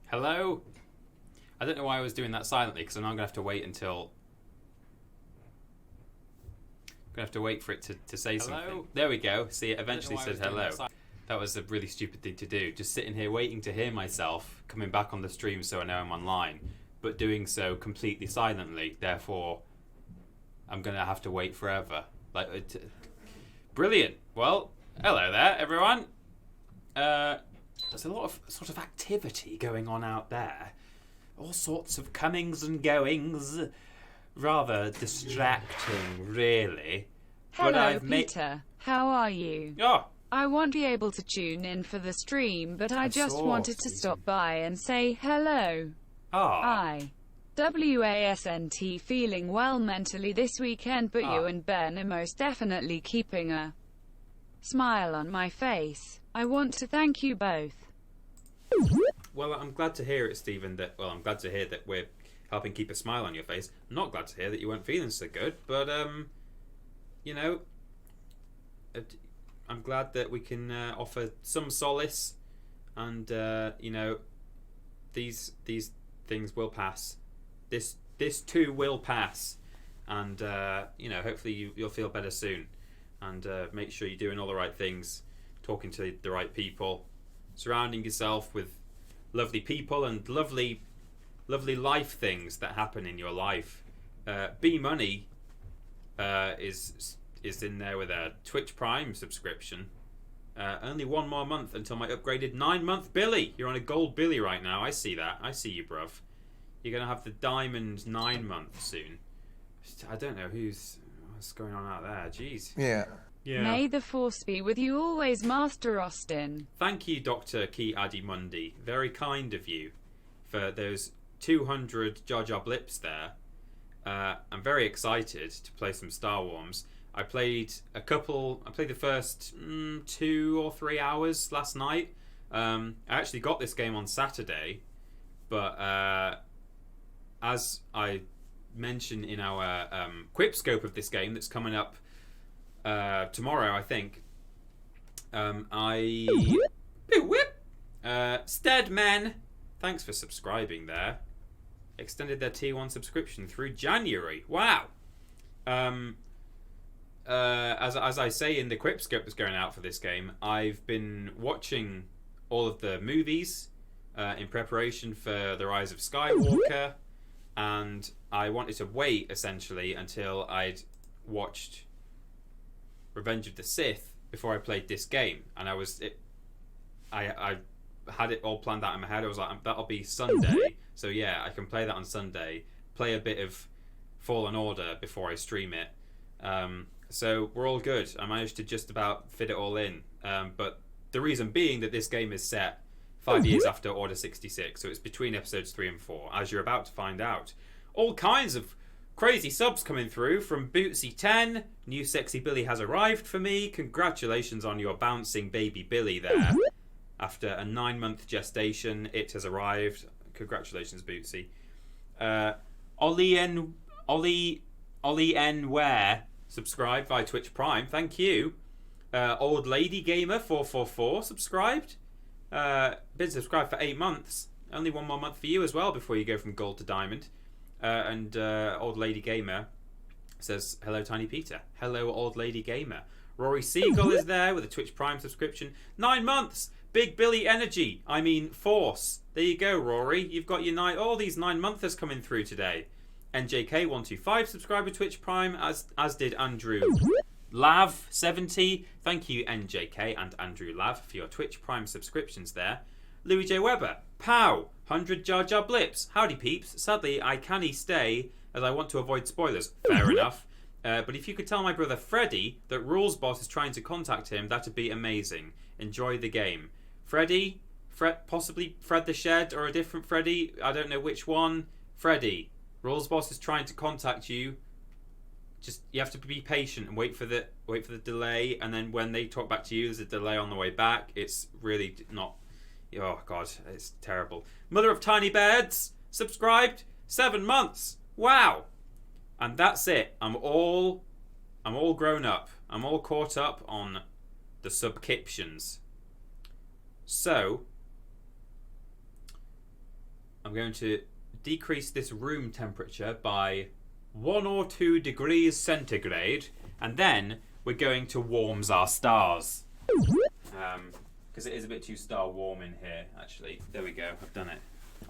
Hello? I don't know why I was doing that silently, because I'm now going to have to wait until... I'm going to have to wait for it to say something. There we go. See, it eventually said hello. That was a really stupid thing to do. Just sitting here waiting to hear myself coming back on the stream so I know I'm online, but doing so completely silently. Therefore, I'm going to have to wait forever. Brilliant. Well, hello there, everyone. There's a lot of sort of activity going on out there. All sorts of comings and goings. Rather distracting, really. Hello, Peter. How are you? Oh. I won't be able to tune in for the stream, but I just wanted to stop by and say hello. I, WASNT, feeling well mentally this weekend, but you and Ben are most definitely keeping a smile on my face. I want to thank you both. Well, I'm glad to hear it, Stephen. I'm glad to hear that we're helping keep a smile on your face. I'm not glad to hear that you weren't feeling so good, but I'm glad that we can offer some solace, and these things will pass. This too will pass, and hopefully you'll feel better soon. And make sure you're doing all the right things, talking to the right people, surrounding yourself with lovely people and lovely life things that happen in your life. B Money is in there with a Twitch Prime subscription. Only one more month until my upgraded 9-month Billy. You're on a gold Billy right now. I see that. I see you, bruv. You're going to have the diamond 9 month soon. I don't know what's going on out there. Jeez. Yeah. May the force be with you always, Master Austin. Thank you, Dr. Key Adimundi. Very kind of you for those 200 Jar Jar Blips there. I'm very excited to play some Star Wars. I played the first 2 or 3 hours last night. I actually got this game on Saturday, but as I mentioned in our Quip scope of this game that's coming up tomorrow, I think, Steadmen, thanks for subscribing there. Extended their T1 subscription through January. Wow. As I say in the Quip scope that's going out for this game, I've been watching all of the movies in preparation for The Rise of Skywalker, and I wanted to wait essentially until I'd watched Revenge of the Sith before I played this game, and I had it all planned out in my head. I was like, that'll be Sunday, so yeah, I can play that on Sunday, play a bit of Fallen Order before I stream it. So we're all good. I managed to just about fit it all in, but the reason being that this game is set 5 years after Order 66, so it's between episodes 3 and 4, as you're about to find out. All kinds of crazy subs coming through from Bootsy10. New Sexy Billy has arrived for me. Congratulations on your bouncing baby Billy there. After a 9-month gestation, it has arrived. Congratulations, Bootsy. Ollie N. Ware subscribed via Twitch Prime. Thank you. Old Lady Gamer 444 subscribed. Been subscribed for 8 months. Only one more month for you as well before you go from gold to diamond. And Old Lady Gamer says, hello, Tiny Peter. Hello, Old Lady Gamer. Rory Seagull is there with a Twitch Prime subscription. 9 months. Big Billy Energy. I mean, Force. There you go, Rory. You've got your all these 9-monthers coming through today. NJK125 subscriber Twitch Prime, as did Andrew Lav70. Thank you, NJK and Andrew Lav, for your Twitch Prime subscriptions there. Louis J. Webber. Pow. 100 Jar Jar Blips. Howdy, peeps. Sadly, I canny stay as I want to avoid spoilers. Fair enough. But if you could tell my brother Freddy that Rules Boss is trying to contact him, that'd be amazing. Enjoy the game. Freddy? Possibly Fred the Shed or a different Freddy? I don't know which one. Freddy. Rules Boss is trying to contact you. Just you have to be patient and wait for the delay, and then when they talk back to you, there's a delay on the way back. It's really not. Oh god, it's terrible. Mother of Tiny Beds subscribed 7 months. Wow. And that's it. I'm all grown up. I'm all caught up on the subscriptions. So I'm going to decrease this room temperature by 1 or 2 degrees centigrade, and then we're going to warms our stars. Because it is a bit too star warm in here, actually. There we go, I've done it.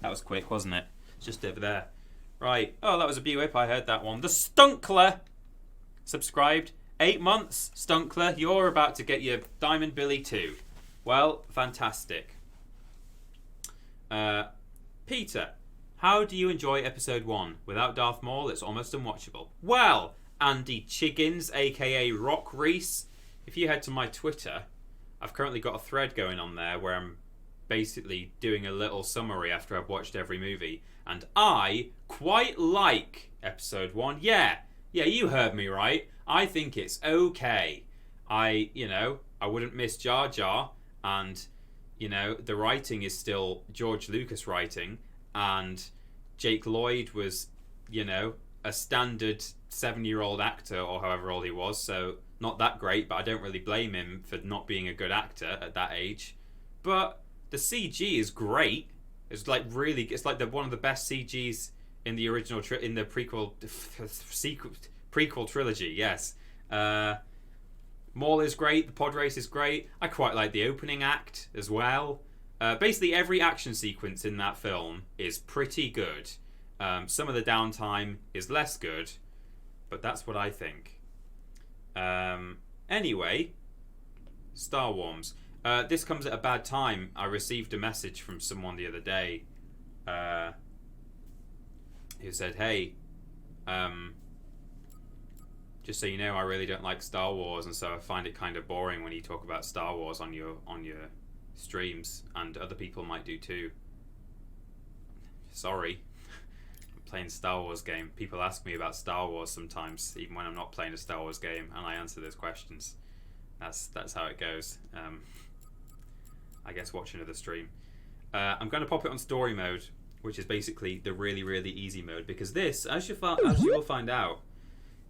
That was quick, wasn't it? It's just over there. Right. Oh, that was a B-Whip, I heard that one. The Stunkler subscribed. 8 months, Stunkler. You're about to get your Diamond Billy too. Well, fantastic. Peter, how do you enjoy episode 1? Without Darth Maul, it's almost unwatchable. Well, Andy Chiggins, aka Rock Reese, if you head to my Twitter, I've currently got a thread going on there where I'm basically doing a little summary after I've watched every movie. And I quite like episode 1. Yeah, you heard me right. I think it's okay. I wouldn't miss Jar Jar, and, the writing is still George Lucas writing, and Jake Lloyd was, a standard 7-year-old actor, or however old he was, so not that great, but I don't really blame him for not being a good actor at that age. But the CG is great. It's like one of the best CGs in the original in the prequel trilogy. Yes, Maul is great. The pod race is great. I quite like the opening act as well. Basically, every action sequence in that film is pretty good. Some of the downtime is less good, but that's what I think. Anyway, Star Wars. This comes at a bad time. I received a message from someone the other day who said, hey, just so you know, I really don't like Star Wars, and so I find it kind of boring when you talk about Star Wars on your streams, and other people might do too. Sorry. I'm playing a Star Wars game. People ask me about Star Wars sometimes, even when I'm not playing a Star Wars game, and I answer those questions. That's how it goes. I guess watch another stream. I'm going to pop it on story mode, which is basically the really, really easy mode, because this, as you will find out,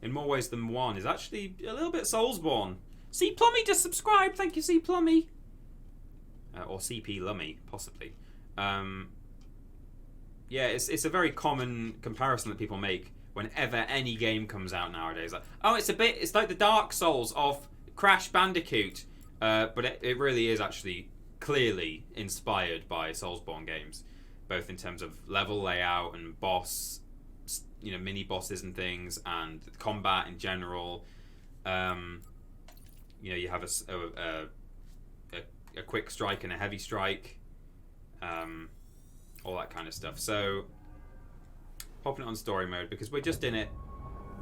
in more ways than one, is actually a little bit Soulsborne. C Plummy just subscribed. Thank you, C Plummy. Or CP Lummy, possibly. Yeah, it's a very common comparison that people make whenever any game comes out nowadays. Like, it's like the Dark Souls of Crash Bandicoot, but it really is actually clearly inspired by Soulsborne games, both in terms of level layout and boss, mini bosses and things, and combat in general. You have a quick strike and a heavy strike, all that kind of stuff. So, popping it on story mode because we're just in it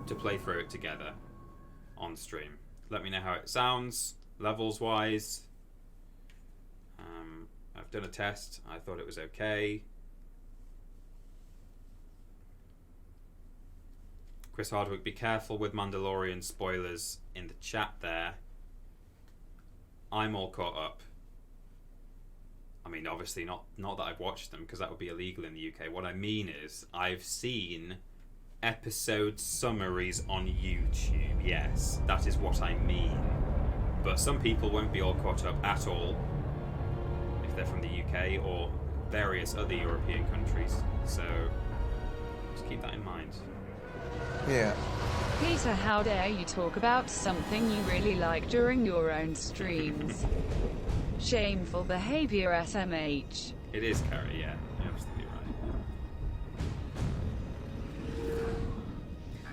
to play through it together on stream. Let me know how it sounds, levels wise. I've done a test. I thought it was okay. Chris Hardwick, be careful with Mandalorian spoilers in the chat there. I'm all caught up. I mean, obviously not that I've watched them, because that would be illegal in the UK. What I mean is, I've seen episode summaries on YouTube. Yes, that is what I mean. But some people won't be all caught up at all if they're from the UK or various other European countries. So just keep that in mind. Yeah. Peter, how dare you talk about something you really like during your own streams? Shameful behavior, SMH. It is, Carrie, yeah. You're absolutely right.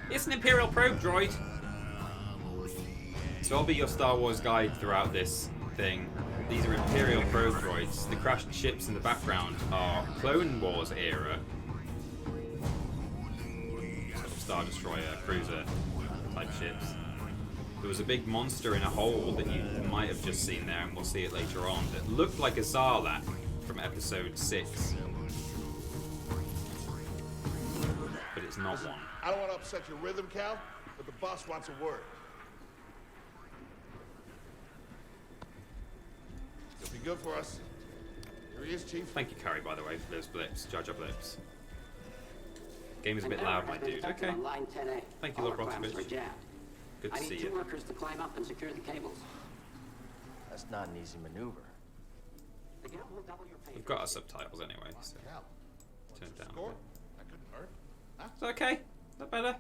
It's an Imperial probe droid. So I'll be your Star Wars guide throughout this thing. These are Imperial probe droids. The crashed ships in the background are Clone Wars era sort of Star Destroyer, cruiser type ships. There was a big monster in a hole that you might have just seen there, and we'll see it later on, that looked like a Sarlacc from episode 6. But it's not one. I don't want to upset your rhythm, Cal, but the boss wants a word. You'll be good for us. Here he is, Chief. Thank you, Carrie, by the way, for those blips. Jar Jar blips. Game is a bit loud, my dude. Okay. Thank you, Lord Brotovich. Good to see you. Workers to climb up and secure the cables. That's not an easy maneuver. We've got our subtitles anyway, so turn it down. Score? That couldn't hurt. Huh? It's okay. Is that better?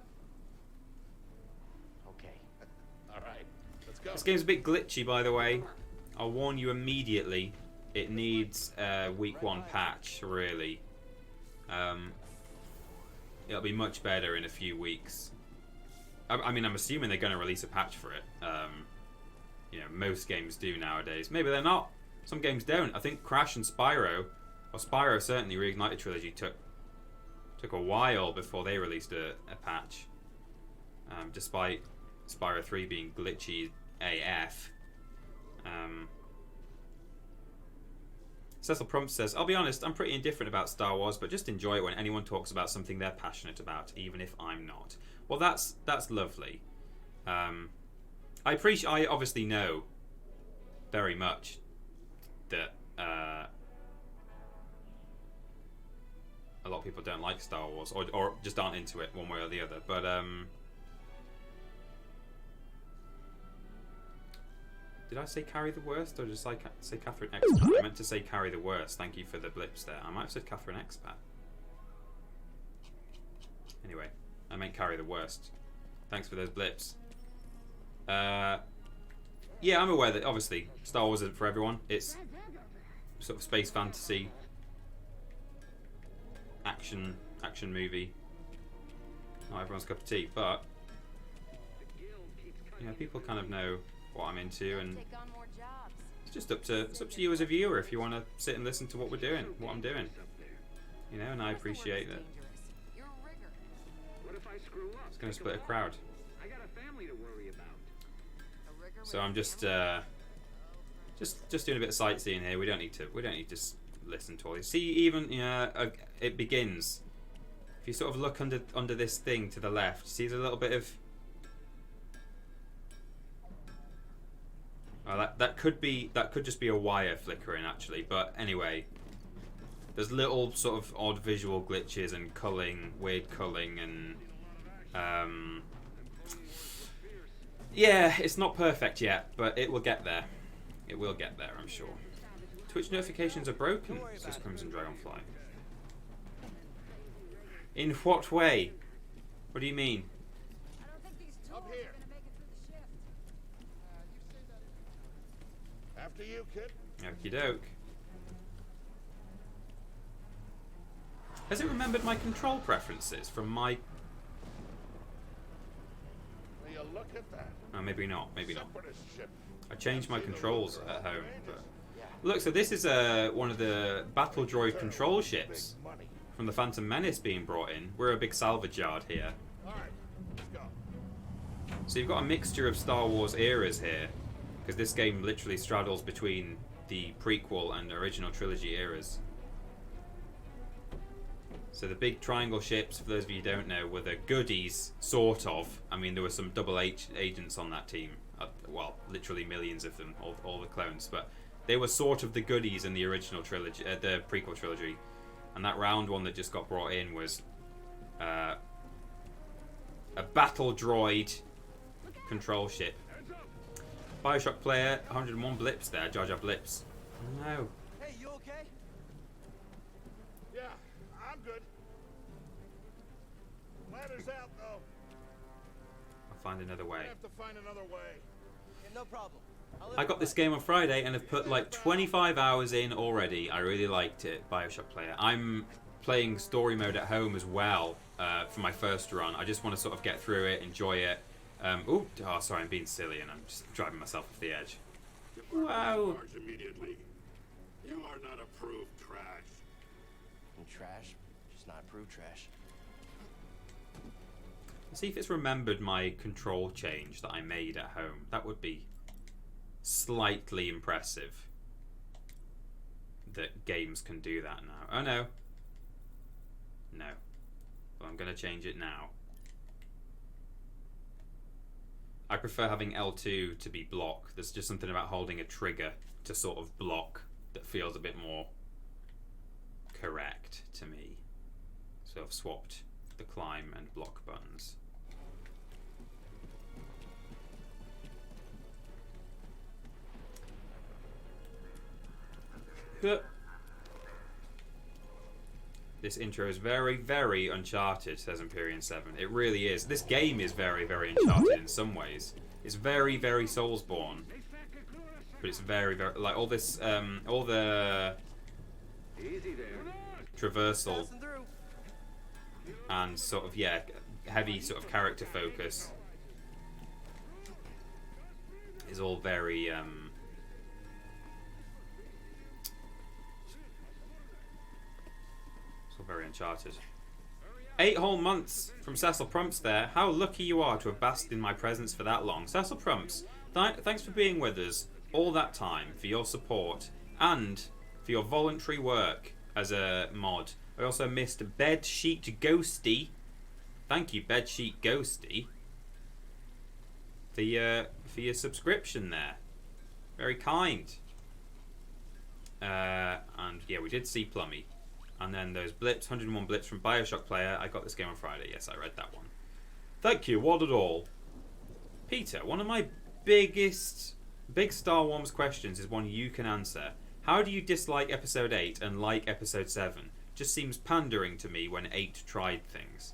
Okay. All right. Let's go. This game's a bit glitchy, by the way. I'll warn you immediately. It needs a week 1 patch, really. It'll be much better in a few weeks. I mean, I'm assuming they're going to release a patch for it. You know, most games do nowadays. Maybe they're not. Some games don't. I think Crash and Spyro, or Spyro certainly, Reignited Trilogy took a while before they released a patch. Despite Spyro 3 being glitchy AF. Cecil Prompt says, I'll be honest, I'm pretty indifferent about Star Wars, but just enjoy it when anyone talks about something they're passionate about, even if I'm not. Well, that's lovely. I obviously know very much that a lot of people don't like Star Wars, or just aren't into it one way or the other, but did I say carry the worst, or just say Catherine Expat? I meant to say carry the worst. Thank you for the blips there. I might have said Catherine Expat. Anyway, I meant carry the worst. Thanks for those blips. Yeah, I'm aware that obviously Star Wars isn't for everyone. It's sort of space fantasy, action movie. Not everyone's cup of tea, but you know, people kind of know what I'm into, and it's just up to you as a viewer if you want to sit and listen to what we're doing, what I'm doing. You know, and I appreciate that. It's going to split a crowd. So I'm just doing a bit of sightseeing here. We don't need to listen to all this. See, even it begins. If you sort of look under this thing to the left, see there's a little bit of. That could just be a wire flickering actually, but anyway, there's little sort of odd visual glitches and weird culling, and yeah, it's not perfect yet, but it will get there. It will get there, I'm sure. Twitch notifications are broken, says Crimson Dragonfly. In what way? What do you mean? Up here. After you, kid. Okie doke. Has it remembered my control preferences from my... Will you look at that? Oh, maybe not. Maybe not. Separatist ship. I changed my controls at home. But... Look, so this is one of the battle droid control ships from the Phantom Menace being brought in. We're a big salvage yard here. All right, let's go. So you've got a mixture of Star Wars eras here, because this game literally straddles between the prequel and original trilogy eras. So the big triangle ships, for those of you who don't know, were the goodies, sort of. I mean, there were some Double H agents on that team. Well, literally millions of them, all the clones. But they were sort of the goodies in the original trilogy, the prequel trilogy. And that round one that just got brought in was a battle droid control ship. Bioshock player, 101 blips there, Jar Jar blips. Oh no. Hey, you okay? Yeah, I'm good. Ladder's out, though. I'll find another way. I have to find another way. Yeah, no problem. I got this game on Friday and have put like 25 hours in already. I really liked it, Bioshock player. I'm playing story mode at home as well for my first run. I just want to sort of get through it, enjoy it. Sorry, I'm being silly and I'm just driving myself off the edge. Wow. Immediately. You are not approved trash. And trash? Just not approved trash. See if it's remembered my control change that I made at home. That would be slightly impressive. That games can do that now. Oh no. No. Well, I'm going to change it now. I prefer having L2 to be block. There's just something about holding a trigger to sort of block that feels a bit more correct to me. So I've swapped the climb and block buttons. This intro is very, very Uncharted, says Empyrean 7. It really is. This game is very, very Uncharted in some ways. It's very, very Soulsborne. But it's very, very... Like, all this... all the... traversal. And sort of, yeah, heavy sort of character focus. Is all very... very Uncharted. 8 whole months from Cecil Prumps there. How lucky you are to have basked in my presence for that long. Cecil Prumps, thanks for being with us all that time, for your support, and for your voluntary work as a mod. I also missed Bedsheet Ghosty. Thank you, Bedsheet Ghosty, for your subscription there. Very kind. And yeah, we did see Plummy. And then those blips, 101 blips from Bioshock Player. I got this game on Friday. Yes, I read that one. Thank you, what at all. Peter, one of my big Star Wars questions is one you can answer. How do you dislike Episode 8 and like Episode 7? Just seems pandering to me when 8 tried things.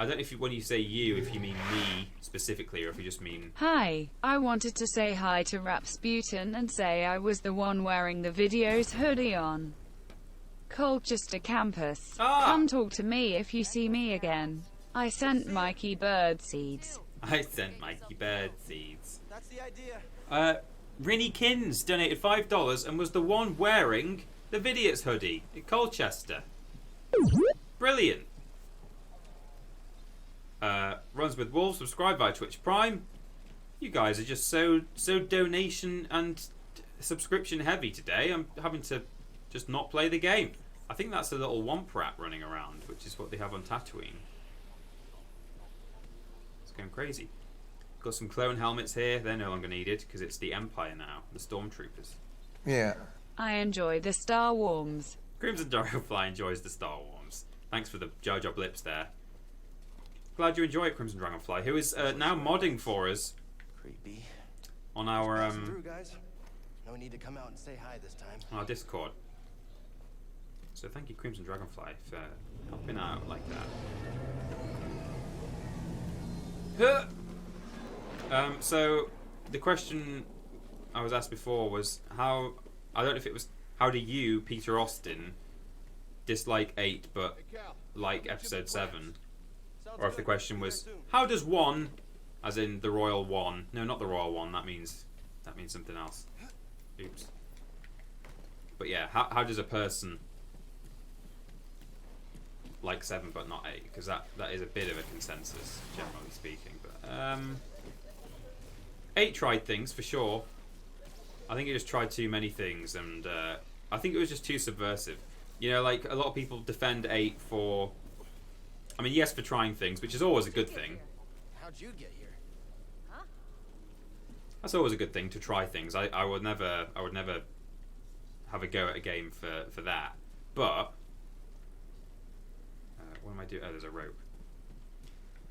I don't know if when you say you, if you mean me specifically, or if you just mean... Hi, I wanted to say hi to Rapsputin and say I was the one wearing the video's hoodie on Colchester campus. Come talk to me if you see me again. I sent Mikey bird seeds. That's the idea. Rinny Kins donated $5 and was the one wearing the Vidiots hoodie in Colchester. Brilliant. Runs with Wolves, subscribe via Twitch Prime. You guys are just so donation and subscription heavy today. I'm having to just not play the game. I think that's a little Womp Rat running around, which is what they have on Tatooine. It's going crazy. Got some clone helmets here. They're no longer needed because it's the Empire now, the Stormtroopers. Yeah. I enjoy the Star Wars. Crimson Dragonfly enjoys the Star Wars. Thanks for the Jar Jar blips there. Glad you enjoy it, Crimson Dragonfly, who is now modding for us. Creepy. On our Through, guys. No need to come out and say hi this time. on our Discord. So thank you, Crimson Dragonfly, for helping out like that. So the question I was asked before was how do you, Peter Austin, dislike 8 but like Episode 7? Or if the question was, how does 1, as in the Royal One, no, not the Royal One, that means something else. Oops. But yeah, how does a person like 7 but not 8? Because that is a bit of a consensus, generally speaking. But 8 tried things for sure. I think it just tried too many things, and I think it was just too subversive. You know, like a lot of people defend 8 for, I mean, yes, for trying things, which is always a good thing. How'd you get here? Huh? That's always a good thing, to try things. I would never have a go at a game for that. But what am I doing? Oh, there's a rope.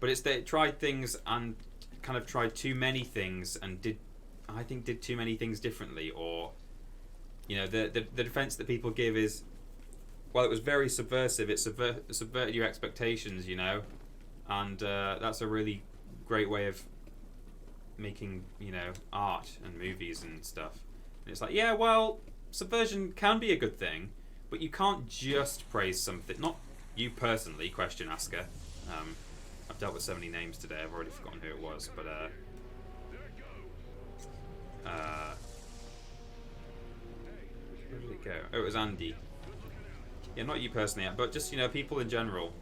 But it's that it tried things and kind of tried too many things and did too many things differently. Or, you know, the defense that people give is, well, it was very subversive. It subverted your expectations, you know, and that's a really great way of making, you know, art and movies and stuff. And it's like, yeah, well, subversion can be a good thing, but you can't just praise something. Not you personally, question asker. I've dealt with so many names today. I've already forgotten who it was, but where did it go? Oh, it was Andy. Yeah, not you personally, but just, you know, people in general.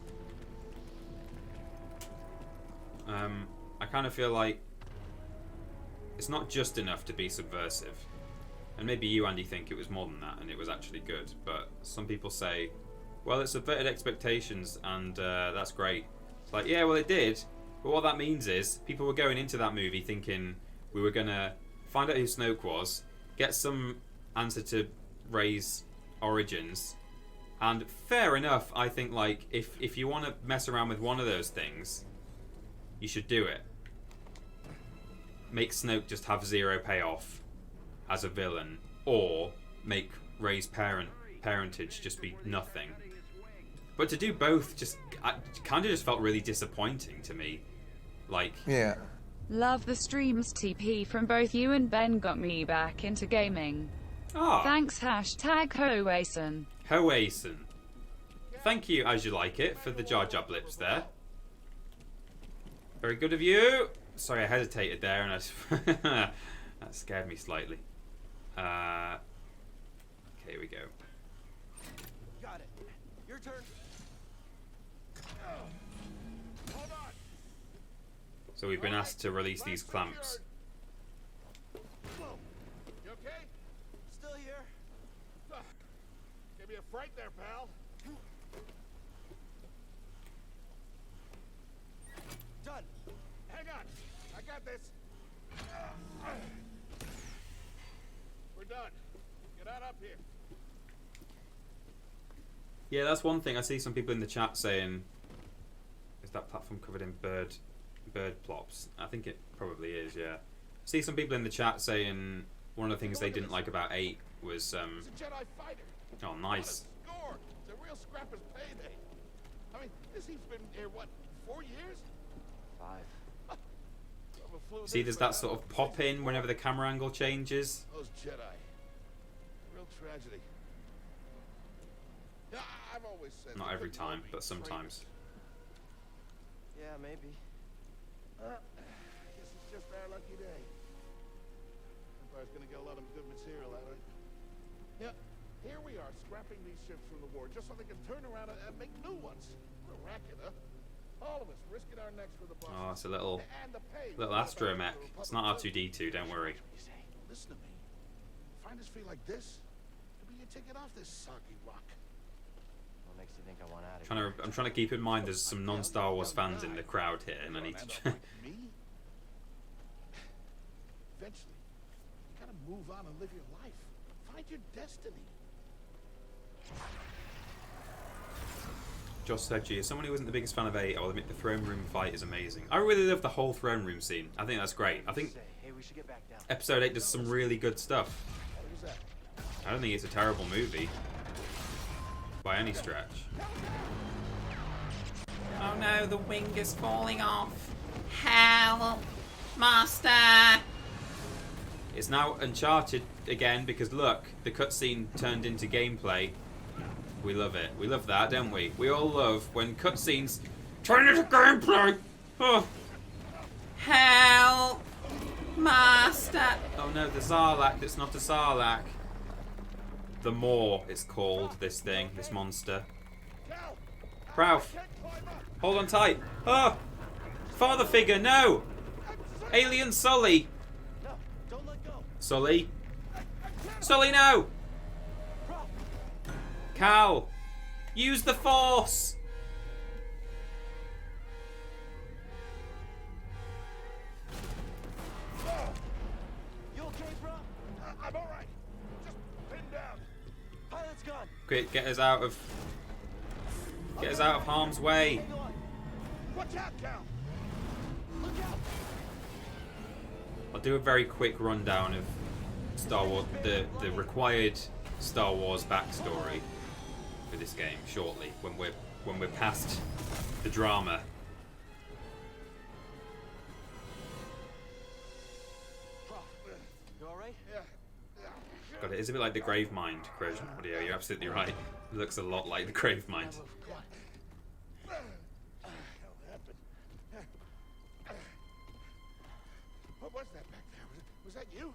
I kind of feel like it's not just enough to be subversive. And maybe you, Andy, think it was more than that and it was actually good. But some people say, well, it subverted expectations and that's great. It's like, yeah, well, it did. But what that means is people were going into that movie thinking we were going to find out who Snoke was, get some answer to Rey's origins. And fair enough, I think, like, if you want to mess around with one of those things, you should do it. Make Snoke just have zero payoff as a villain, or make Rey's parents parentage just be nothing. But to do both just kind of just felt really disappointing to me. Like, yeah. Love the streams. TP from both you and Ben got me back into gaming. Ah. Thanks, hashtag Hoason. Hoason. Thank you, as you like it, for the Jar Jar blips there. Very good of you. Sorry, I hesitated there, and that scared me slightly. Okay, here we go. Got it. Your turn. Hold on. So we've been asked to release these clamps. Whoa. You okay? Still here. Give me a fright there, pal. Done. Hang on. I got this. We're done. Get on up here. Yeah, that's one thing. I see some people in the chat saying, is that platform covered in bird plops? I think it probably is, yeah. I see some people in the chat saying one of the things they didn't like about 8 was It's a Jedi fighter. oh, nice. Score. It's a real scrapper's payday. I mean, this he's been here, what, 4 years? 5. See, there's that sort of pop in whenever the camera angle changes. Those Jedi. Real tragedy. Yeah, I've always said. Not every time, but sometimes. Yeah, maybe. Guess it's just our lucky day. Empire's gonna get a lot of good material out of it. Yeah, here we are scrapping these ships from the war just so they can turn around and make new ones. What a racket, huh? All of us risking our necks for the boss. Oh, it's a little pay. astromech. It's not R2-D2, don't worry. Listen to me. Find us free like this, it'll be your ticket off this soggy rock. What makes you think I want out of here? I'm trying to keep in mind there's some non-Star Wars fans in the crowd here, and I need to. Me? Eventually, you gotta move on and live your life. Find your destiny. Josh said, "Gee, as someone who wasn't the biggest fan of 8, I'll admit the throne room fight is amazing. I really love the whole throne room scene. I think that's great. I think Hey, we should get back down. Episode 8 does some really good stuff. What was that? I don't think it's a terrible movie by any stretch." Oh no, the wing is falling off. Help, Master! It's now Uncharted again because look, the cutscene turned into gameplay. We love it. We love that, don't we? We all love when cutscenes turn into gameplay. Oh. Help, Master! Oh no, the Sarlacc. It's not a Sarlacc. The Maw, it's called. This thing, this monster. Ralph, hold on tight. Oh, father figure, no! Alien Sully. No, don't let go. Sully. Sully, no! Cal, use the Force. You okay, bro? I'm all right. Just pinned down. Pilot's gone. Quick, get us out of harm's way. Hang on. Watch out, Cal. Look out. I'll do a very quick rundown of Star Wars, the required Star Wars backstory for this game shortly when we're past the drama. You all right? Yeah. God, it is a bit like the Gravemind, Crozier Audio. You're absolutely right. It looks a lot like the Gravemind. What was that back there? Was that you?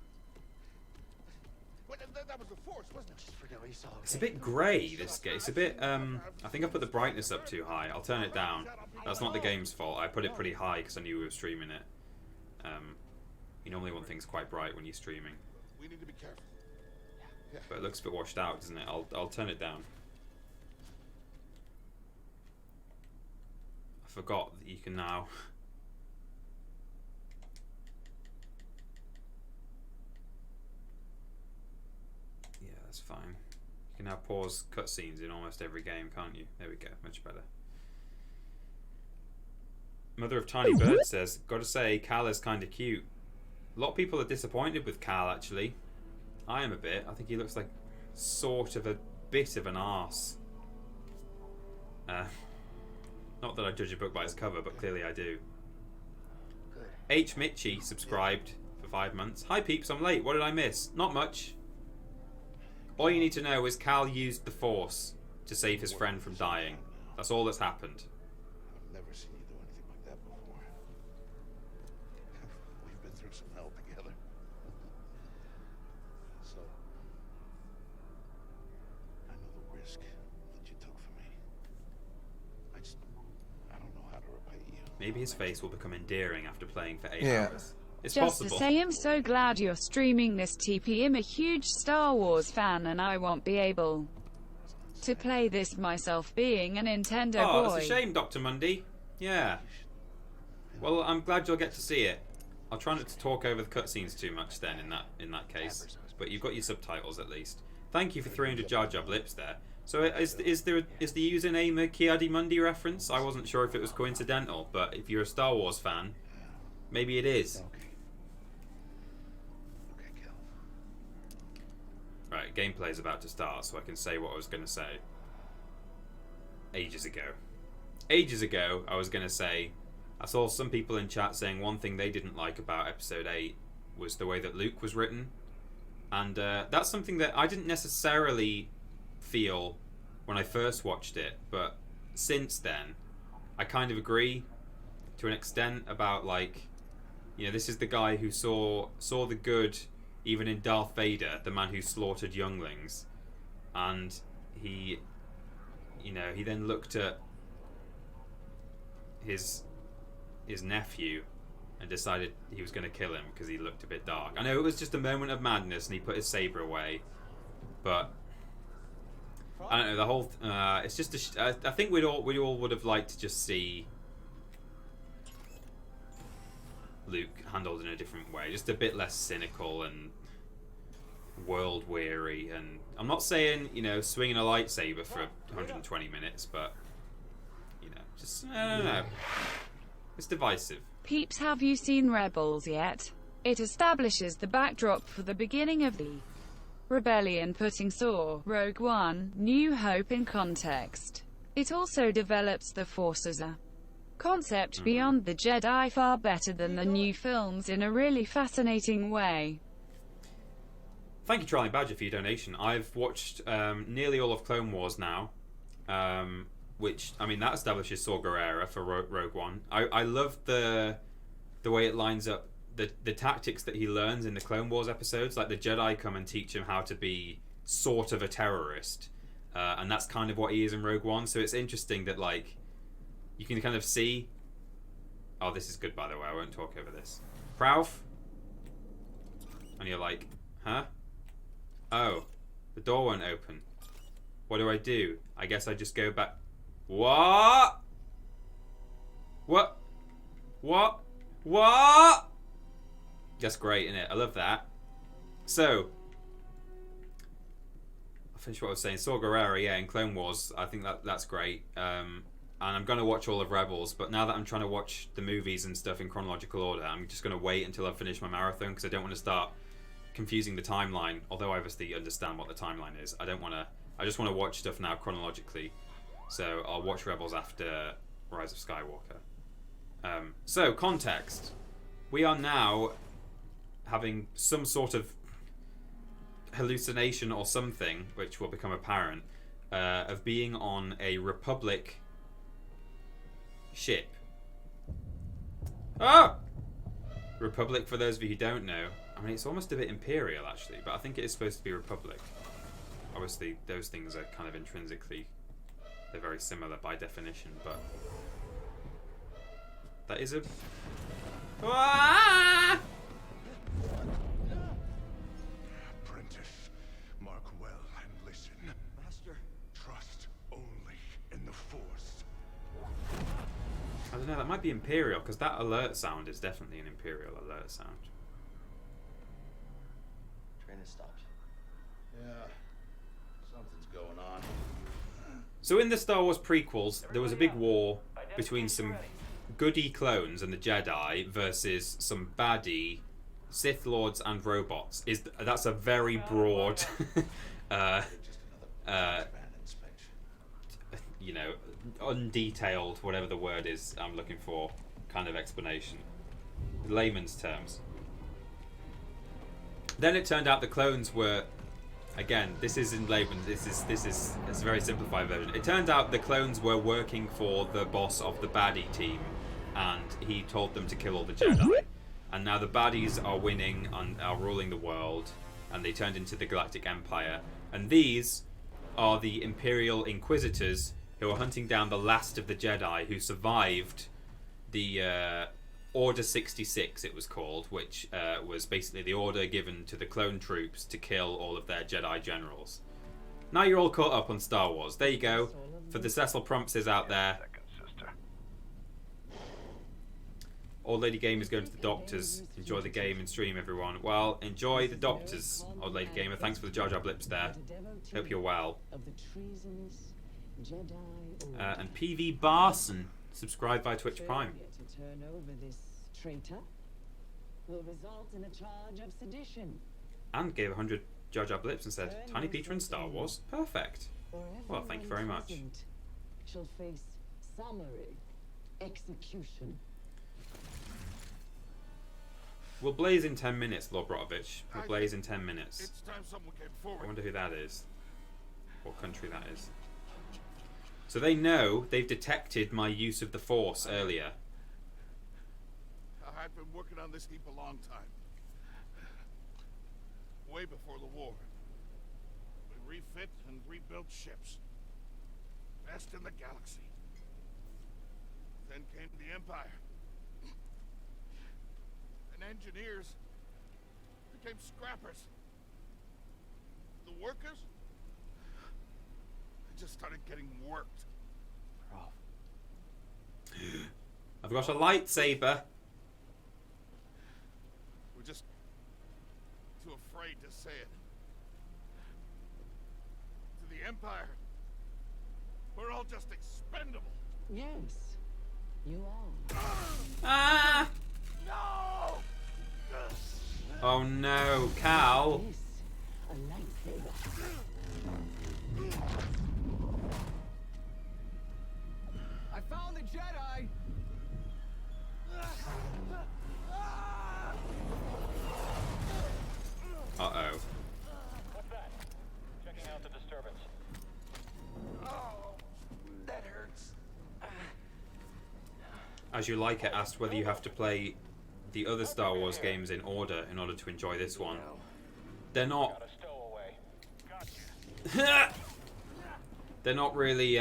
Well, that was the Force, wasn't it? Just forget what you saw. It's a bit grey, this game. It's a bit, I think I put the brightness up too high. I'll turn it down. That's not the game's fault. I put it pretty high because I knew we were streaming it. You normally want things quite bright when you're streaming. We need to be careful. But it looks a bit washed out, doesn't it? I'll turn it down. I forgot that you can now... Yeah, that's fine. You can now pause cutscenes in almost every game, can't you? There we go, much better. Mother of Tiny Bird says, gotta say, Cal is kind of cute. A lot of people are disappointed with Cal, actually. I am a bit. I think he looks like sort of a bit of an arse. Not that I judge a book by its cover, but clearly I do. Good. H. Mitchie subscribed for 5 months. Hi peeps, I'm late. What did I miss? Not much. All you need to know is Cal used the Force to save his friend from dying. That's all that's happened. I've never seen you do anything like that before. We've been through some hell together. So, I know the risk that you took for me. I don't know how to repay you. Maybe his face will become endearing after playing for 8 Yeah. hours. It's Just possible. to say, I'm so glad you're streaming this TP. I'm a huge Star Wars fan and I won't be able to play this myself, being a Nintendo Oh, boy. that's a shame, Dr. Mundy. Yeah. Well, I'm glad you'll get to see it. I'll try not to talk over the cutscenes too much then in that case. But you've got your subtitles at least. Thank you for 300 Jar Jar blips there. So is the username a Kiadi Mundi reference? I wasn't sure if it was coincidental, but if you're a Star Wars fan, maybe it is. Okay, Cal. Right, gameplay's about to start, so I can say what I was going to say. Ages ago, I was going to say, I saw some people in chat saying one thing they didn't like about Episode 8 was the way that Luke was written. And that's something that I didn't necessarily feel when I first watched it, but since then, I kind of agree to an extent about, like, you know, this is the guy who saw the good even in Darth Vader, the man who slaughtered younglings, and he then looked at his nephew and decided he was going to kill him because he looked a bit dark. I know it was just a moment of madness and he put his saber away, but I don't know, the whole it's just I think we all would have liked to just see Luke handled in a different way, just a bit less cynical and world weary. And I'm not saying, you know, swinging a lightsaber for 120 minutes, but, you know, just I don't know, it's divisive. Peeps, have you seen Rebels yet? It establishes the backdrop for the beginning of the rebellion, putting Saw, Rogue One, New Hope in context. It also develops the Force as a concept beyond the Jedi far better than the new films in a really fascinating way. Thank you, Charlie Badger, for your donation. I've watched nearly all of Clone Wars now, which, I mean, that establishes Saw Gerrera for Rogue One. I love the way it lines up the tactics that he learns in the Clone Wars episodes. Like, the Jedi come and teach him how to be sort of a terrorist, and that's kind of what he is in Rogue One. So it's interesting that, like, you can kind of see... Oh, this is good, by the way. I won't talk over this. Prouf? And you're like, huh? Oh, the door won't open. What do? I guess I just go back... What? That's great, isn't it? I love that. So, I'll finish what I was saying. Saw Gerrera, yeah, in Clone Wars. I think that's great. And I'm going to watch all of Rebels, but now that I'm trying to watch the movies and stuff in chronological order, I'm just going to wait until I've finished my marathon, because I don't want to start confusing the timeline, although I obviously understand what the timeline is. I just want to watch stuff now chronologically. So I'll watch Rebels after Rise of Skywalker. So, context. We are now having some sort of hallucination or something, which will become apparent, of being on a Republic ship. Ah! Republic, for those of you who don't know, I mean, it's almost a bit Imperial, actually, but I think it is supposed to be Republic. Obviously, those things are kind of intrinsically... They're very similar by definition, but... That is a... Ah! Apprentice, mark well and listen. Master. Trust only in the Force. I don't know, that might be Imperial, because that alert sound is definitely an Imperial alert sound. Train has stopped. Yeah, something's going on. So in the Star Wars prequels, there was a big war between some goody clones and the Jedi versus some baddie Sith Lords and robots. That's a very broad you know, undetailed, whatever the word is I'm looking for, kind of explanation. Layman's terms. Then it turned out the clones were, again, this is in layman's, it's a very simplified version. It turned out the clones were working for the boss of the baddie team, and he told them to kill all the Jedi. And now the baddies are winning and are ruling the world, and they turned into the Galactic Empire. And these are the Imperial Inquisitors who are hunting down the last of the Jedi who survived the Order 66, it was called, which was basically the order given to the clone troops to kill all of their Jedi generals. Now you're all caught up on Star Wars. There you go. For the Cecil Prompses out there. Old Lady Gamer's going to the doctors. Enjoy the game and stream, everyone. Well, enjoy the doctors, Old Lady Gamer. Thanks for the Jar Jar Blips there. Hope you're well. And PV Barson, subscribe by Twitch Prime. Turn over this traitor will result in a charge of sedition. And gave 100 Jar Jar Blips and said, Tiny Peter in Star Wars? Perfect. Well, thank you very much. Shall face summary execution. We'll blaze in 10 minutes, Lord Brotovich. We'll blaze in 10 minutes. It's time someone came forward. I wonder who that is. What country that is. So they know they've detected my use of the Force earlier. I've been working on this heap a long time. Way before the war. We refit and rebuilt ships. Best in the galaxy. Then came the Empire. And engineers became scrappers. The workers, they just started getting worked. I've got a lightsaber. We're just too afraid to say it. To the Empire, we're all just expendable. Yes, you are. Ah! No! Oh no, Cal. This, a lightsaber. I found the Jedi! Uh-oh. What's that? Checking out the disturbance. Oh, that hurts. As You Like It asked whether you have to play the other Star Wars games in order to enjoy this one. They're not... Got a stowaway. Gotcha. They're not really...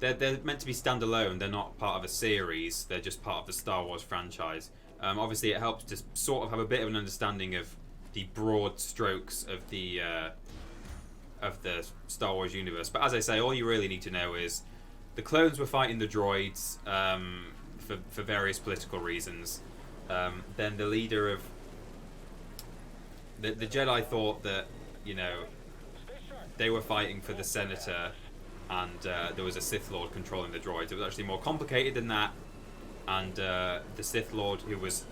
They're meant to be standalone. They're not part of a series. They're just part of the Star Wars franchise. Obviously, it helps to sort of have a bit of an understanding of the broad strokes of the Star Wars universe. But as I say, all you really need to know is the clones were fighting the droids for various political reasons. Then the leader of the Jedi thought that, you know, they were fighting for the Senator, and there was a Sith Lord controlling the droids. It was actually more complicated than that, and the Sith Lord who was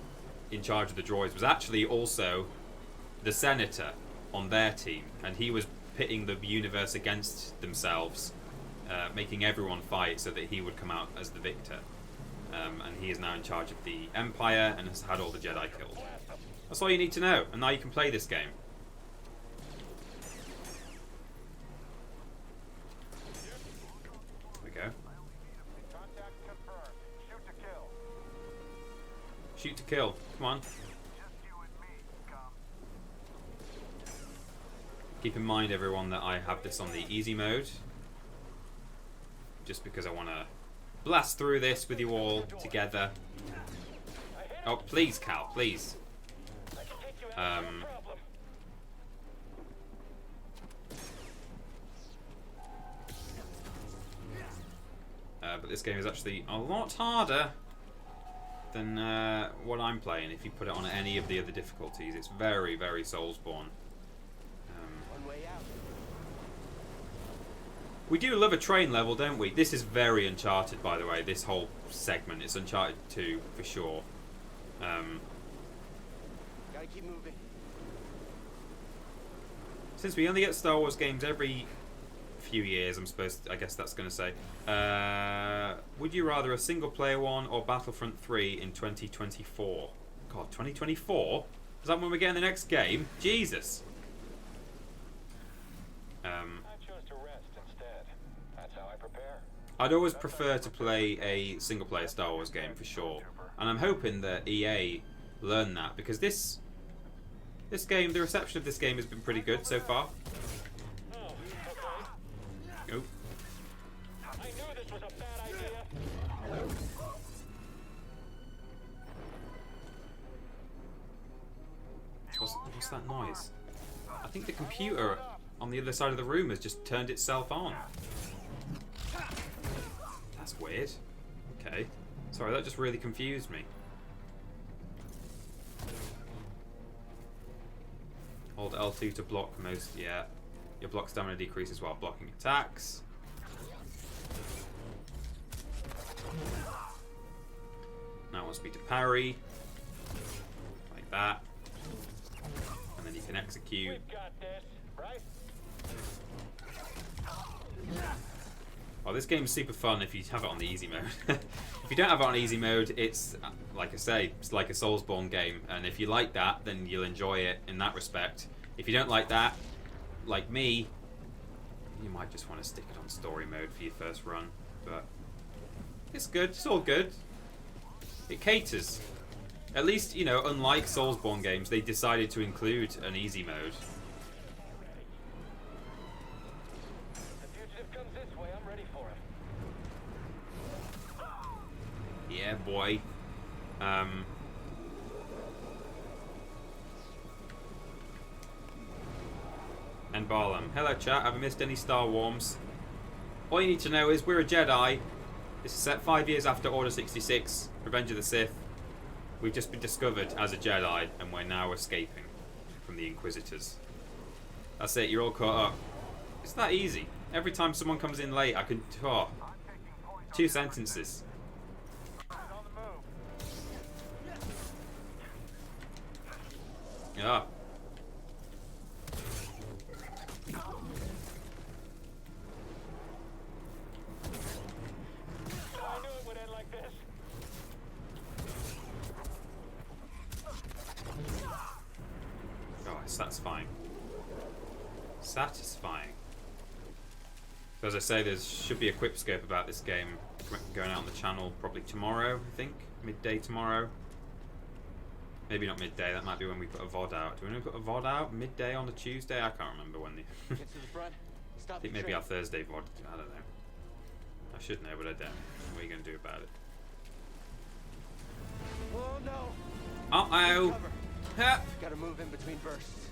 in charge of the droids was actually also the Senator on their team, and he was pitting the universe against themselves, making everyone fight so that he would come out as the victor. And he is now in charge of the Empire and has had all the Jedi killed. That's all you need to know, and now you can play this game. There we go. Contact confirmed. Shoot to kill. Shoot to kill. Come on. Keep in mind, everyone, that I have this on the easy mode, just because I want to blast through this with you all together. Oh, please, Cal, please. But this game is actually a lot harder than what I'm playing. If you put it on any of the other difficulties, it's very, very Soulsborne. One way out. We do love a train level, don't we? This is very Uncharted, by the way. This whole segment is Uncharted 2 for sure. Gotta keep moving. since we only get Star Wars games every few years, I guess that's going to say, would you rather a single player one or Battlefront 3 in 2024? God, 2024? Is that when we're getting the next game? Jesus. I chose to rest instead. That's how I prepare. I'd always prefer to play a single player Star Wars game for sure. And I'm hoping that EA learn that, because this game, the reception of this game has been pretty good so far. Oh. I knew this was a bad idea. What's that noise? I think the computer on the other side of the room has just turned itself on. That's weird. Okay. Sorry, that just really confused me. Hold L2 to block most, yeah. Your block stamina decreases while blocking attacks. Now wants me to parry. Like that. And then you can execute. We've got this, right? Oh, this game's super fun if you have it on the easy mode. If you don't have it on easy mode, it's, like I say, it's like a Soulsborne game. And if you like that, then you'll enjoy it in that respect. If you don't like that, like me, you might just want to stick it on story mode for your first run. But it's good. It's all good. It caters. At least, you know, unlike Soulsborne games, they decided to include an easy mode. The fugitive comes this way. I'm ready for it. Yeah, boy. And Barlam. Hello, chat. Have I missed any Star Wars? All you need to know is we're a Jedi. This is set 5 years after Order 66, Revenge of the Sith. We've just been discovered as a Jedi, and we're now escaping from the Inquisitors. That's it. You're all caught up. It's that easy. Every time someone comes in late, I can... Oh, 2 sentences. On the move. Yeah. I knew it would end like this. Oh, it's satisfying. Satisfying. So as I say, there should be a quick scope about this game going out on the channel probably tomorrow, I think. Midday tomorrow. Maybe not midday, that might be when we put a VOD out. Do we want to put a VOD out midday on a Tuesday? I can't remember when the... Get to the front. Stop I think maybe our Thursday VOD. I don't know. I should know, but I don't. What are you going to do about it? Oh no! Uh-oh! Ha! Gotta move in between bursts.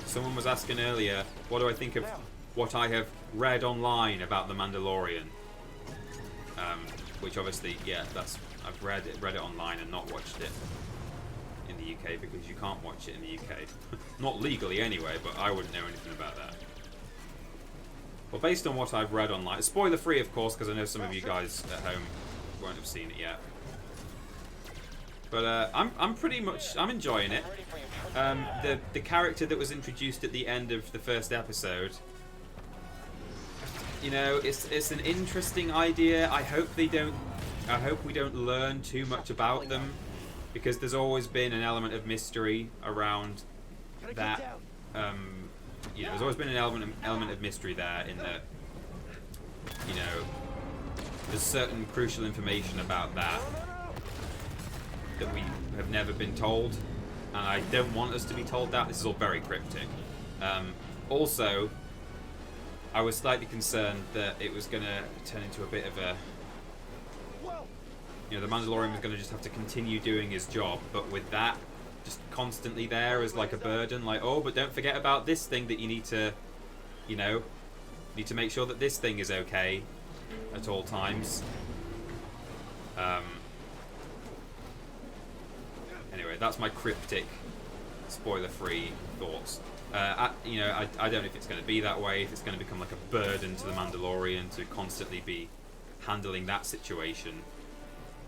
Someone was asking earlier, what do I think of what I have read online about the Mandalorian? Which obviously, yeah, that's I've read it online and not watched it in the UK because you can't watch it in the UK. Not legally anyway, but I wouldn't know anything about that. Well, based on what I've read online, spoiler free of course, because I know some of you guys at home won't have seen it yet. But I'm pretty much enjoying it. The character that was introduced at the end of the first episode, you know, it's an interesting idea. I hope we don't learn too much about them, because there's always been an element of mystery around that. You know, there's always been an element of mystery there in that, you know, there's certain crucial information about that we have never been told, and I don't want us to be told that. This is all very cryptic. Also, I was slightly concerned that it was going to turn into a bit of a... You know, the Mandalorian was going to just have to continue doing his job, but with that just constantly there as like a burden, like, oh, but don't forget about this thing that you need to, you know, need to make sure that this thing is okay at all times. Anyway, that's my cryptic, spoiler-free thoughts. You know, I don't know if it's going to be that way, if it's going to become like a burden to the Mandalorian to constantly be handling that situation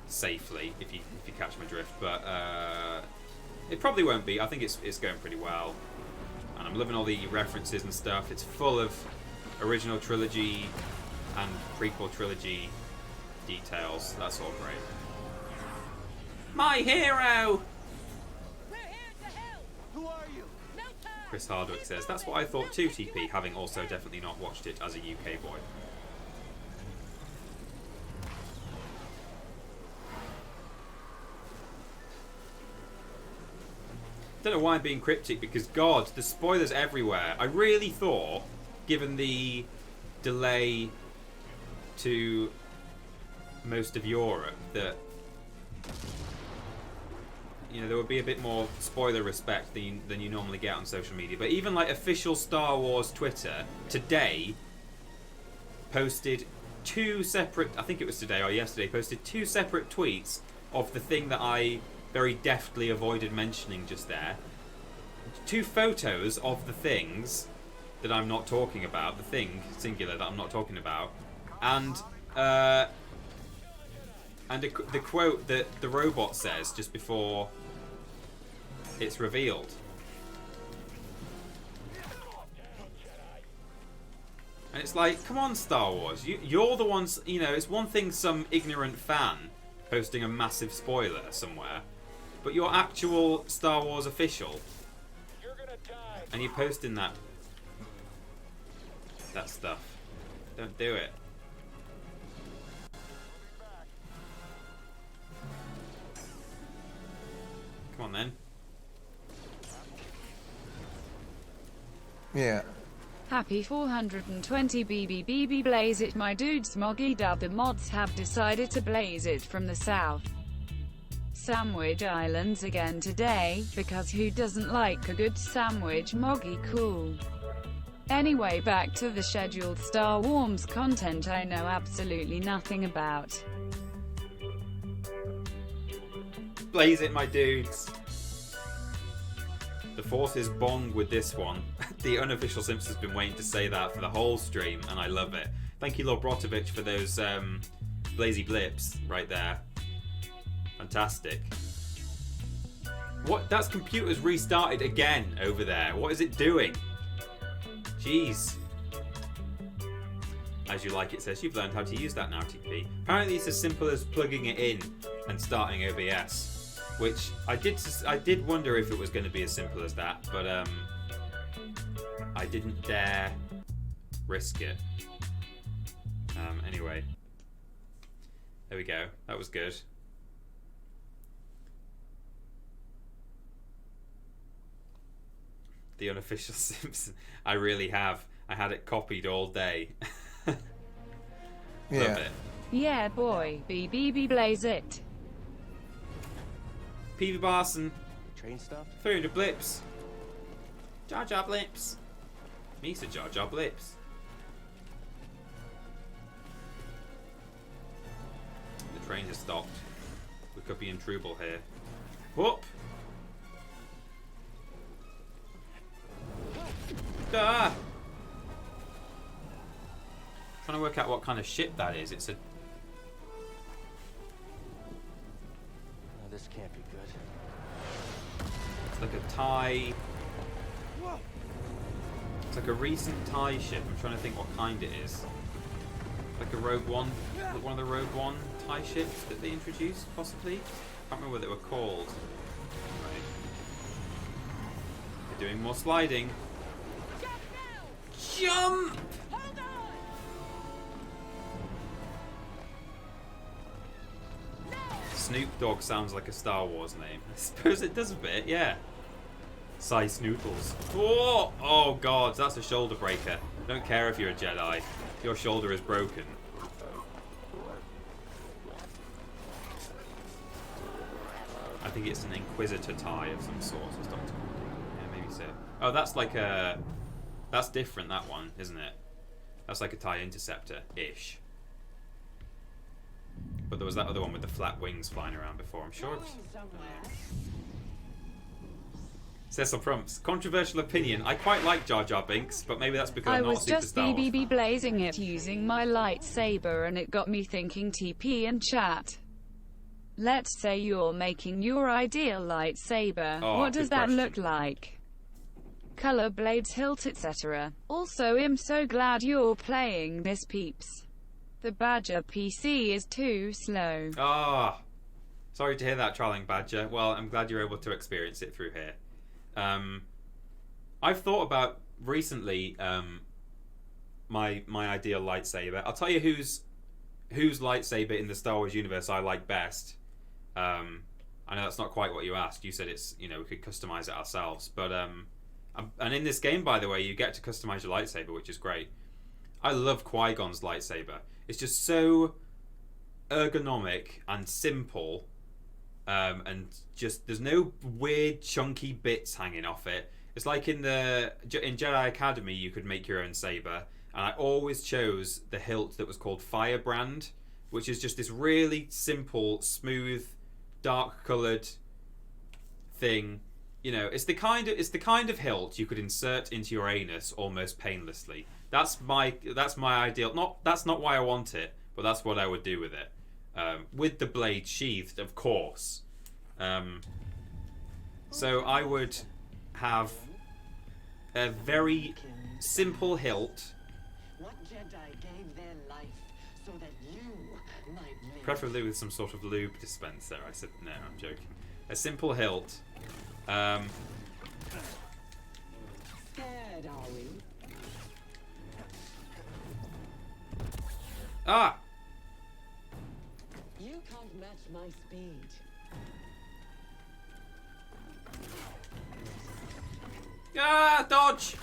safely, if you catch my drift. But it probably won't be. I think it's going pretty well, and I'm loving all the references and stuff. It's full of original trilogy and prequel trilogy details. That's all great. My hero! We're here to help. Who are you? No time. Chris Hardwick says, that's what I thought too, TP, having also definitely not watched it as a UK boy. Don't know why I'm being cryptic, because God, there's spoilers everywhere. I really thought, given the delay to most of Europe, that there would be a bit more spoiler respect than you normally get on social media. But even like official Star Wars Twitter today posted two separate, I think it was today or yesterday, posted two separate tweets of the thing that I very deftly avoided mentioning just there. Two photos of the things that I'm not talking about, the thing, singular, that I'm not talking about, and the quote that the robot says just before it's revealed. And it's like, come on, Star Wars, you're the ones, it's one thing some ignorant fan posting a massive spoiler somewhere, but you're actual Star Wars official, and you're posting that stuff. Don't do it. Come on then. Yeah. Happy 420 BBBB blaze it, my dude. Smoggy Dub. The mods have decided to blaze it from the south Sandwich Islands again today, because who doesn't like a good sandwich? Moggy cool. Anyway, back to the scheduled Star Wars content I know absolutely nothing about. Blaze it, my dudes. The force is bong with this one. The unofficial Simpsons has been waiting to say that for the whole stream, and I love it. Thank you, Lord Brotovich, for those blazy blips right there. Fantastic. What? That's computer's restarted again over there. What is it doing? Jeez. As you like, it says you've learned how to use that now, TP. Apparently it's as simple as plugging it in and starting OBS, which I did wonder if it was going to be as simple as that, but I didn't dare risk it. Anyway, there we go. That was good. The unofficial Simpson. I really have. I had it copied all day. Yeah. Love it. Yeah, boy. BBB blaze it. PV Barson. Train stuff? 300 blips. Jar Jar blips. Misa Jar Jar blips. The train has stopped. We could be in trouble here. Whoop! Ah! Trying to work out what kind of ship that is. It's a. No, this can't be good. It's like a Thai. It's like a recent Thai ship. I'm trying to think what kind it is. Like a Rogue One, one of the Rogue One Thai ships that they introduced, possibly. Can't remember what they were called. Right. They're doing more sliding. Jump! Hold on. Snoop Dogg sounds like a Star Wars name. I suppose it does a bit, yeah. Cy Snootles. Oh, oh god, that's a shoulder breaker. Don't care if you're a Jedi. Your shoulder is broken. I think it's an Inquisitor tie of some sort. Yeah, maybe so. Oh, that's like a... That's different, that one, isn't it? That's like a TIE Interceptor-ish. But there was that other one with the flat wings flying around before, I'm sure. Cecil Prumps. Controversial opinion. I quite like Jar Jar Binks, but maybe that's because I'm not super Star Wars. I was just BBB blazing it using my lightsaber, and it got me thinking TP and chat. Let's say you're making your ideal lightsaber. Oh, what does good that question. look like? color, blades, hilt, etc. Also, I'm so glad you're playing this, peeps. The Badger PC is too slow. Ah, sorry to hear that, Trolling Badger. Well, I'm glad you're able to experience it through here. I've thought about recently my ideal lightsaber. I'll tell you whose lightsaber in the Star Wars universe I like best. I know that's not quite what you asked. You said it's, we could customize it ourselves. But and in this game, by the way, you get to customize your lightsaber, which is great. I love Qui-Gon's lightsaber. It's just so ergonomic and simple, and just there's no weird chunky bits hanging off it. It's like in Jedi Academy, you could make your own saber, and I always chose the hilt that was called Firebrand, which is just this really simple, smooth, dark-colored thing. It's the kind of hilt you could insert into your anus almost painlessly. That's my ideal. That's not why I want it, but that's what I would do with it. With the blade sheathed, of course. So I would have a very simple hilt. What Jedi gave their life so that you might live? Preferably with some sort of lube dispenser. I said, no, I'm joking. A simple hilt. Scared, are we? Ah! You can't match my speed. Ah! Dodge!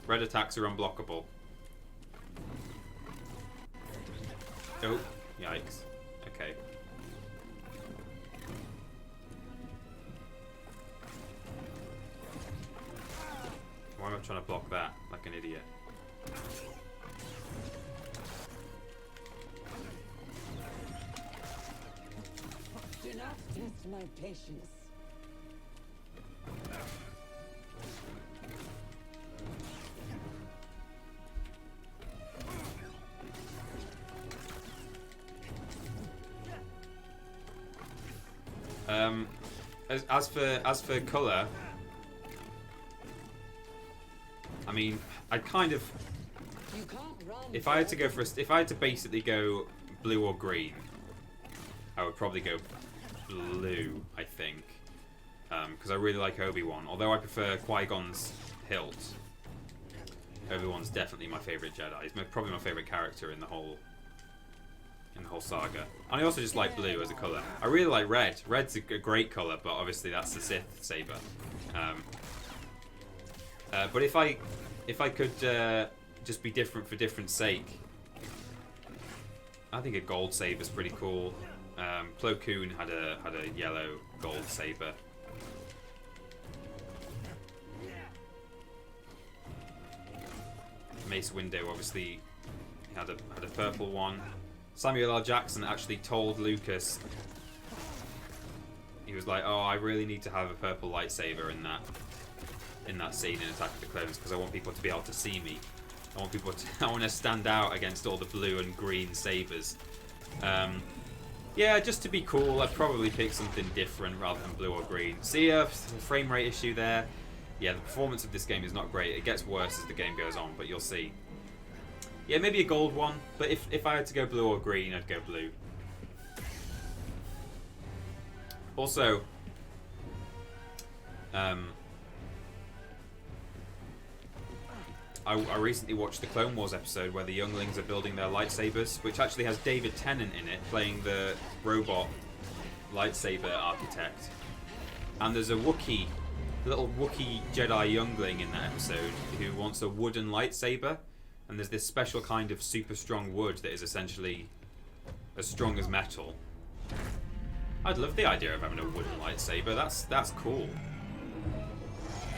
Red attacks are unblockable. Oh, yikes. Okay. Why am I trying to block that like an idiot? Do not test my patience. As for color, I mean, I'd kind of, if I had to basically go blue or green, I would probably go blue, I think, because I really like Obi-Wan. Although I prefer Qui-Gon's hilt, Obi-Wan's definitely my favorite Jedi. He's probably my favorite character in the whole saga. And I also just like blue as a color. I really like red. Red's a great color, but obviously that's the Sith saber. But if I could just be different for different sake, I think a gold saber's pretty cool. Plo Koon had a yellow gold saber. Mace Windu obviously had a purple one. Samuel L. Jackson actually told Lucas, he was like, "Oh, I really need to have a purple lightsaber in that scene in Attack of the Clones because I want people to be able to see me. I want to stand out against all the blue and green sabers." Yeah, just to be cool, I'd probably pick something different rather than blue or green. See a frame rate issue there? Yeah, the performance of this game is not great. It gets worse as the game goes on, but you'll see. Yeah, maybe a gold one, but if I had to go blue or green, I'd go blue. Also, I recently watched the Clone Wars episode where the younglings are building their lightsabers, which actually has David Tennant in it, playing the robot lightsaber architect. And there's a little Wookiee Jedi youngling in that episode who wants a wooden lightsaber. And there's this special kind of super strong wood that is essentially as strong as metal. I'd love the idea of having a wooden lightsaber. That's cool.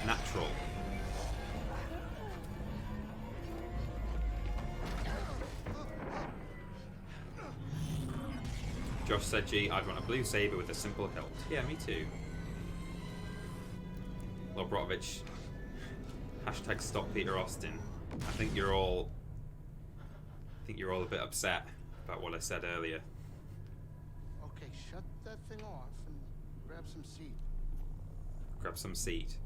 Natural. Josh said, "Gee, I'd want a blue saber with a simple hilt." Yeah, me too. Lobrotovich. Hashtag stop Peter Austin. I think you're all a bit upset about what I said earlier. Okay, shut that thing off and grab some seat. Grab some seat.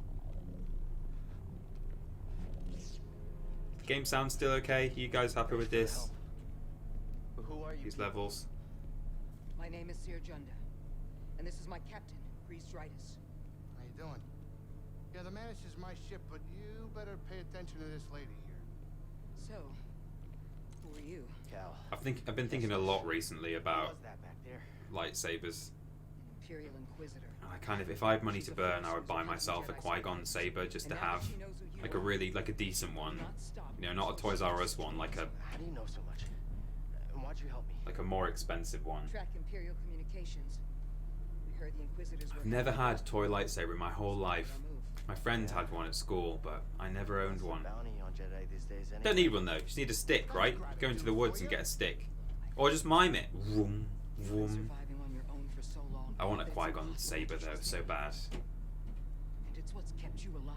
Game sounds still okay? You guys happy with this? Who are you? These levels? My name is Sir Junda, and this is my captain, Grease Dritus. How you doing? Yeah, the Mantis is my ship, but you better pay attention to this lady here. So, who are you? Cal. I've been thinking a lot recently What about was that back there? lightsabers. An Imperial Inquisitor. I kind of, if I had money to burn, I would buy myself a Qui-Gon saber just to have like a decent one. You know, not a Toys R Us one, like a How do you know so much? And why'd you help me? like a more expensive one. Track Imperial communications. We heard the Inquisitors were... I've never had a toy lightsaber in my whole life. My friend had one at school, but I never owned one. Bounty on Jedi these days anyway. Don't need one though. Just need a stick, right? Go into the woods and get a stick, or just mime it. Vroom, vroom. Surviving on your own for so long. I want a Qui-Gon saber though, so bad. And it's what's kept you alive.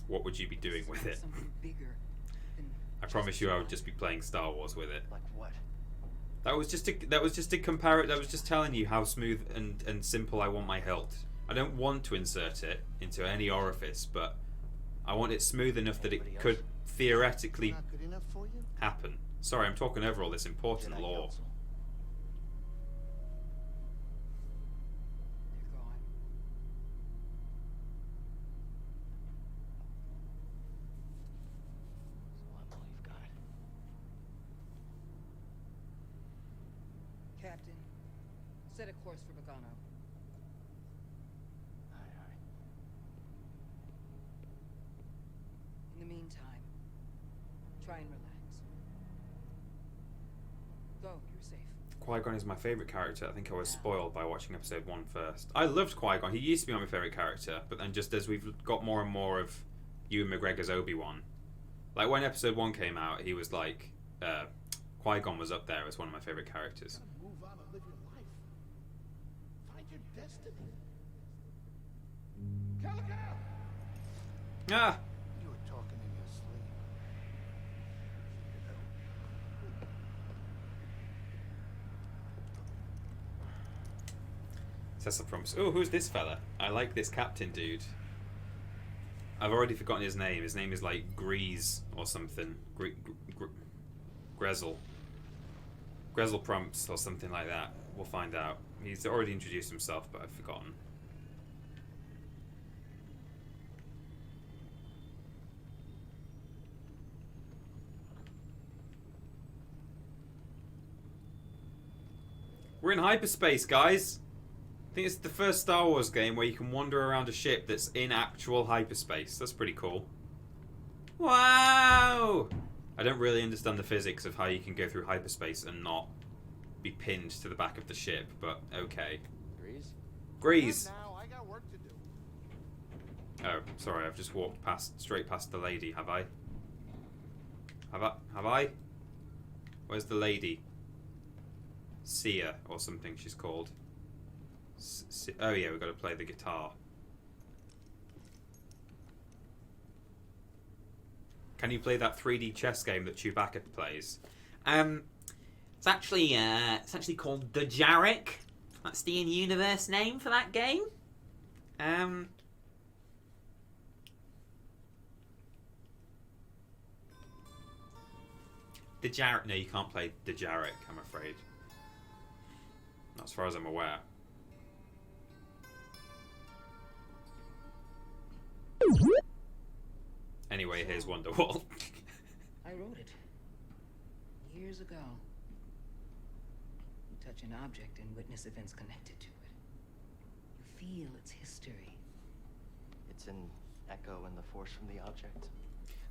What would you be doing with it? Something bigger than I promise you, I would just be playing Star Wars with it. Like what? That was just to compare it. That was just telling you how smooth and simple I want my hilt. I don't want to insert it into any orifice, but I want it smooth enough that it could theoretically Not good enough for you? happen. Sorry, I'm talking over all this important Jedi lore. Council. they're gone. So I'm all you've got. Captain, set a course for Bogano. Aye. In the meantime, try and relax. Go, you're safe. Qui-Gon is my favourite character. I think I was spoiled by watching episode 1 first. I loved Qui-Gon. He used to be my favourite character, but then just as we've got more and more of Ewan McGregor's Obi-Wan, like when episode 1 came out, he was like, Qui-Gon was up there as one of my favourite characters. Move on and live your life. Find your destiny. Calico! Ah! You were talking in your sleep. Cecil prompts. Oh, who's this fella? I like this captain dude. I've already forgotten his name. His name is like Grease or something. Grezel. Grezel prompts or something like that. We'll find out. He's already introduced himself, but I've forgotten. We're in hyperspace, guys. I think it's the first Star Wars game where you can wander around a ship that's in actual hyperspace. That's pretty cool. Wow! I don't really understand the physics of how you can go through hyperspace and not be pinned to the back of the ship, but okay. Grease! Now, I got work to do. Oh, sorry, I've just walked straight past the lady, have I? Have I? Where's the lady? Sia, or something she's called. Oh yeah, we've got to play the guitar. Can you play that 3D chess game that Chewbacca plays? It's actually called The Jarek. That's the in-universe name for that game. The Jarek. No, you can't play The Jarek, I'm afraid. Not as far as I'm aware. Anyway, here's Wonderwall. I wrote it. Years ago. You touch an object and witness events connected to it. You feel its history. It's an echo in the force from the object.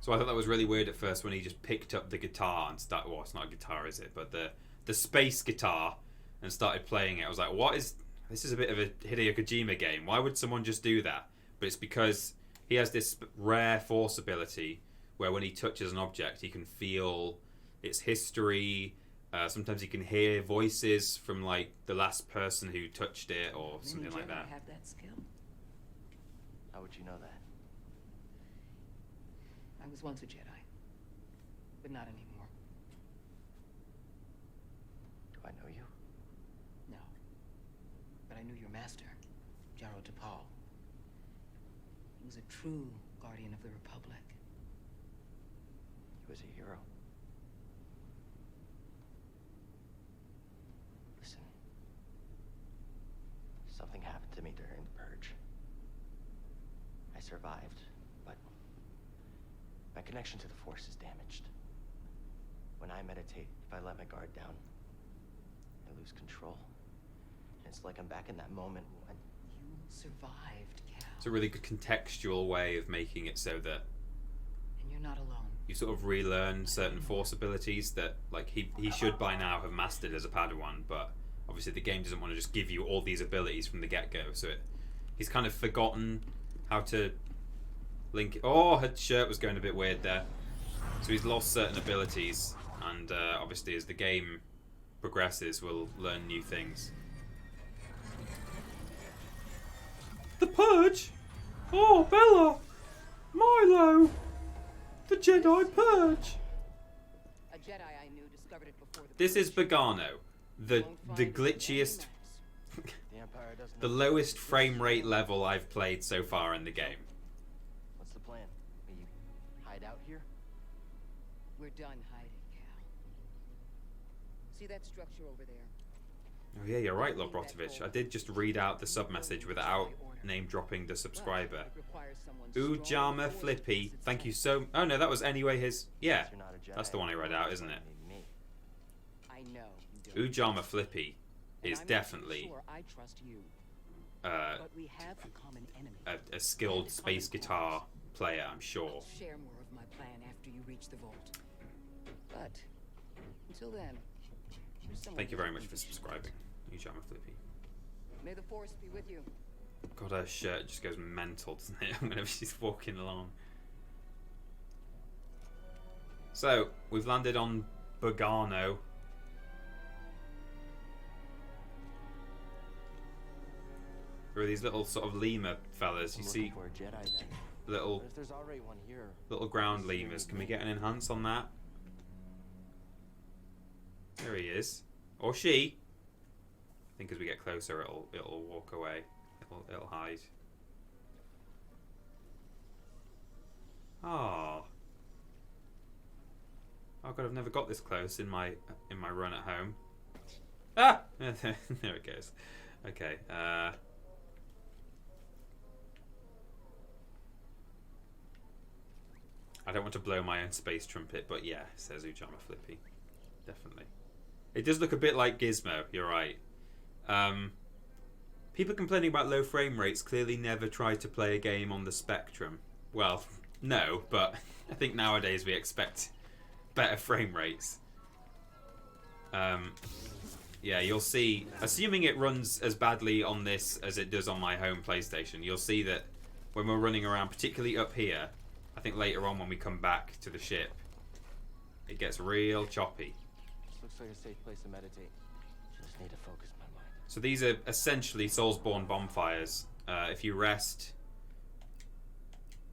So I thought that was really weird at first when he just picked up the guitar and started... Well, it's not a guitar, is it? But the space guitar and started playing it. I was like, what is... This is a bit of a Hideo Kojima game. Why would someone just do that? But it's because he has this rare force ability where when he touches an object, he can feel its history. Sometimes he can hear voices from like the last person who touched it or something like that. Have that skill. How would you know that? I was once a Jedi, but not anymore. Do I know you? No, but I knew your master, Jaro Tapal. He was a true guardian of the Republic. as a hero. Listen, something happened to me during the purge. I survived, but my connection to the Force is damaged. When I meditate, if I let my guard down, I lose control. And it's like I'm back in that moment when You survived, Cal. It's a really good contextual way of making it so that And you're not alone. you sort of relearn certain Force abilities that like he should by now have mastered as a Padawan, but obviously the game doesn't want to just give you all these abilities from the get-go, so he's kind of forgotten how to link. Oh, her shirt was going a bit weird there. So he's lost certain abilities, and obviously as the game progresses we'll learn new things. The Purge? Oh, Bella! Milo! The Jedi Purge! A Jedi I knew discovered it before the This is Bogano, the glitchiest, the Empire doesn't the know lowest frame rate level I've played so far in the game. What's the plan? We hide out here? We're done hiding, Cal. See that structure over there? Oh yeah, you're right, Lobrotovich. I did just read out the sub-message without name-dropping the subscriber. It requires someone Ujama strong and Flippy, forceful. thank you so... Oh no, that was anyway his... Yeah, You're not a Jedi. that's the one I read out, isn't it? Me. I know you don't. Ujama Flippy And is I'm not definitely sure I trust you. uh, But we have a common enemy. a skilled space guitar player, I'm sure. I'll share more of my plan after you reach the vault. But until then, here's someone Thank you very much who for can subscribing, Ujama Flippy. trust. May the force be with you. God, her shirt just goes mental, doesn't it, whenever she's walking along. So, we've landed on Bogano. There are these little sort of lemur fellas. You I'm see looking for a Jedi then. little But if there's already one here, ground lemurs. Can we get an enhance on that? There he is. Or she. I think as we get closer it'll walk away. It'll hide. Oh. Oh god, I've never got this close in my run at home. Ah! There it goes. Okay, I don't want to blow my own space trumpet, but yeah, says Ujama Flippy. Definitely. It does look a bit like Gizmo, you're right. People complaining about low frame rates clearly never tried to play a game on the Spectrum. Well, no, but I think nowadays we expect better frame rates. Yeah, you'll see, assuming it runs as badly on this as it does on my home PlayStation, you'll see that when we're running around, particularly up here, I think later on when we come back to the ship, it gets real choppy. this looks like a safe place to meditate. Just need to focus my mind. So these are essentially Soulsborne bonfires. If you rest,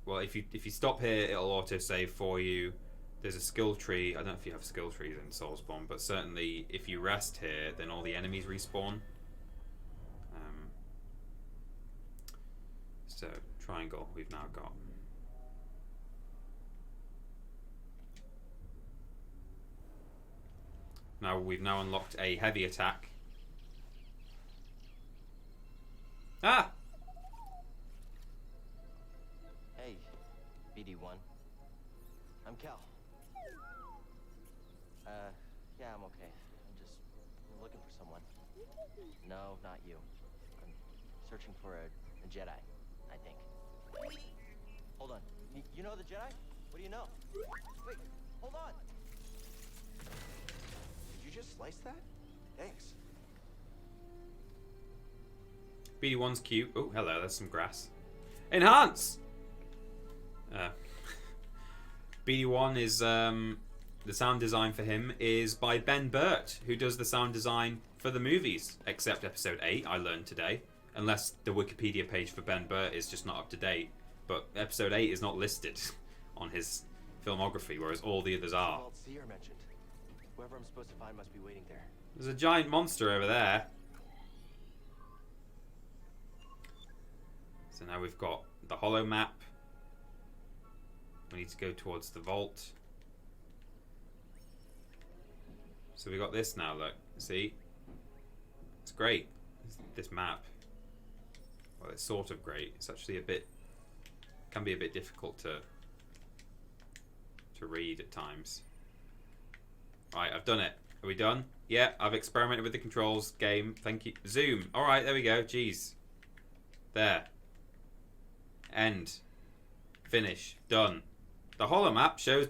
well, if you stop here, it'll autosave for you. There's a skill tree. I don't know if you have skill trees in Soulsborne, but certainly if you rest here, then all the enemies respawn. So triangle we've now got. Now we've now unlocked a heavy attack. Ah! Hey, BD1. I'm Cal. Yeah, I'm okay. I'm just looking for someone. No, not you. I'm searching for a Jedi, I think. Hold on. You know the Jedi? What do you know? Wait, hold on. Did you just slice that? Thanks. BD1's cute. Oh, hello, there's some grass. Enhance! BD1 is, the sound design for him is by Ben Burt, who does the sound design for the movies, except episode 8, I learned today. Unless the Wikipedia page for Ben Burt is just not up to date. But episode 8 is not listed on his filmography, whereas all the others are. Vault Seer mentioned. Whoever I'm supposed to find must be waiting there. There's a giant monster over there. So now we've got the hollow map. We need to go towards the vault. So we got this now, look. See? It's great. This map. Well, it's sort of great. It's actually a bit... Can be a bit difficult to read at times. Right, I've done it. Are we done? Yeah, I've experimented with the controls. Game. Thank you. Zoom. Alright, there we go. Jeez. There. End. Finish. Done. The holomap shows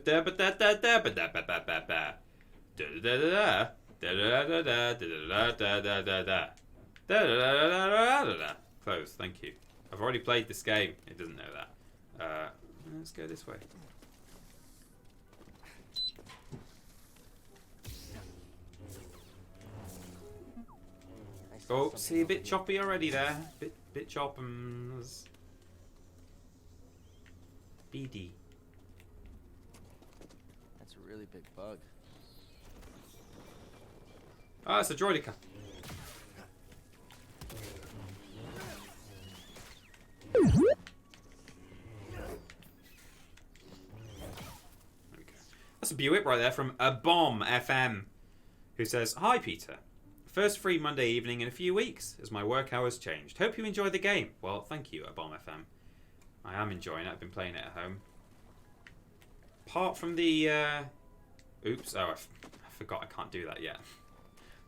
close. Thank you. I've already played this game. It doesn't know that. Let's go this way. Oh, see, a bit choppy already there. Bit choppums. BD. That's a really big bug. Ah, it's a droidica. That's a Buick right there from a Bomb FM, who says, "Hi Peter. First free Monday evening in a few weeks as my work hours changed. Hope you enjoy the game." Well, thank you, a Bomb FM. I am enjoying it. I've been playing it at home. Apart from the... Oops. Oh, I forgot I can't do that yet.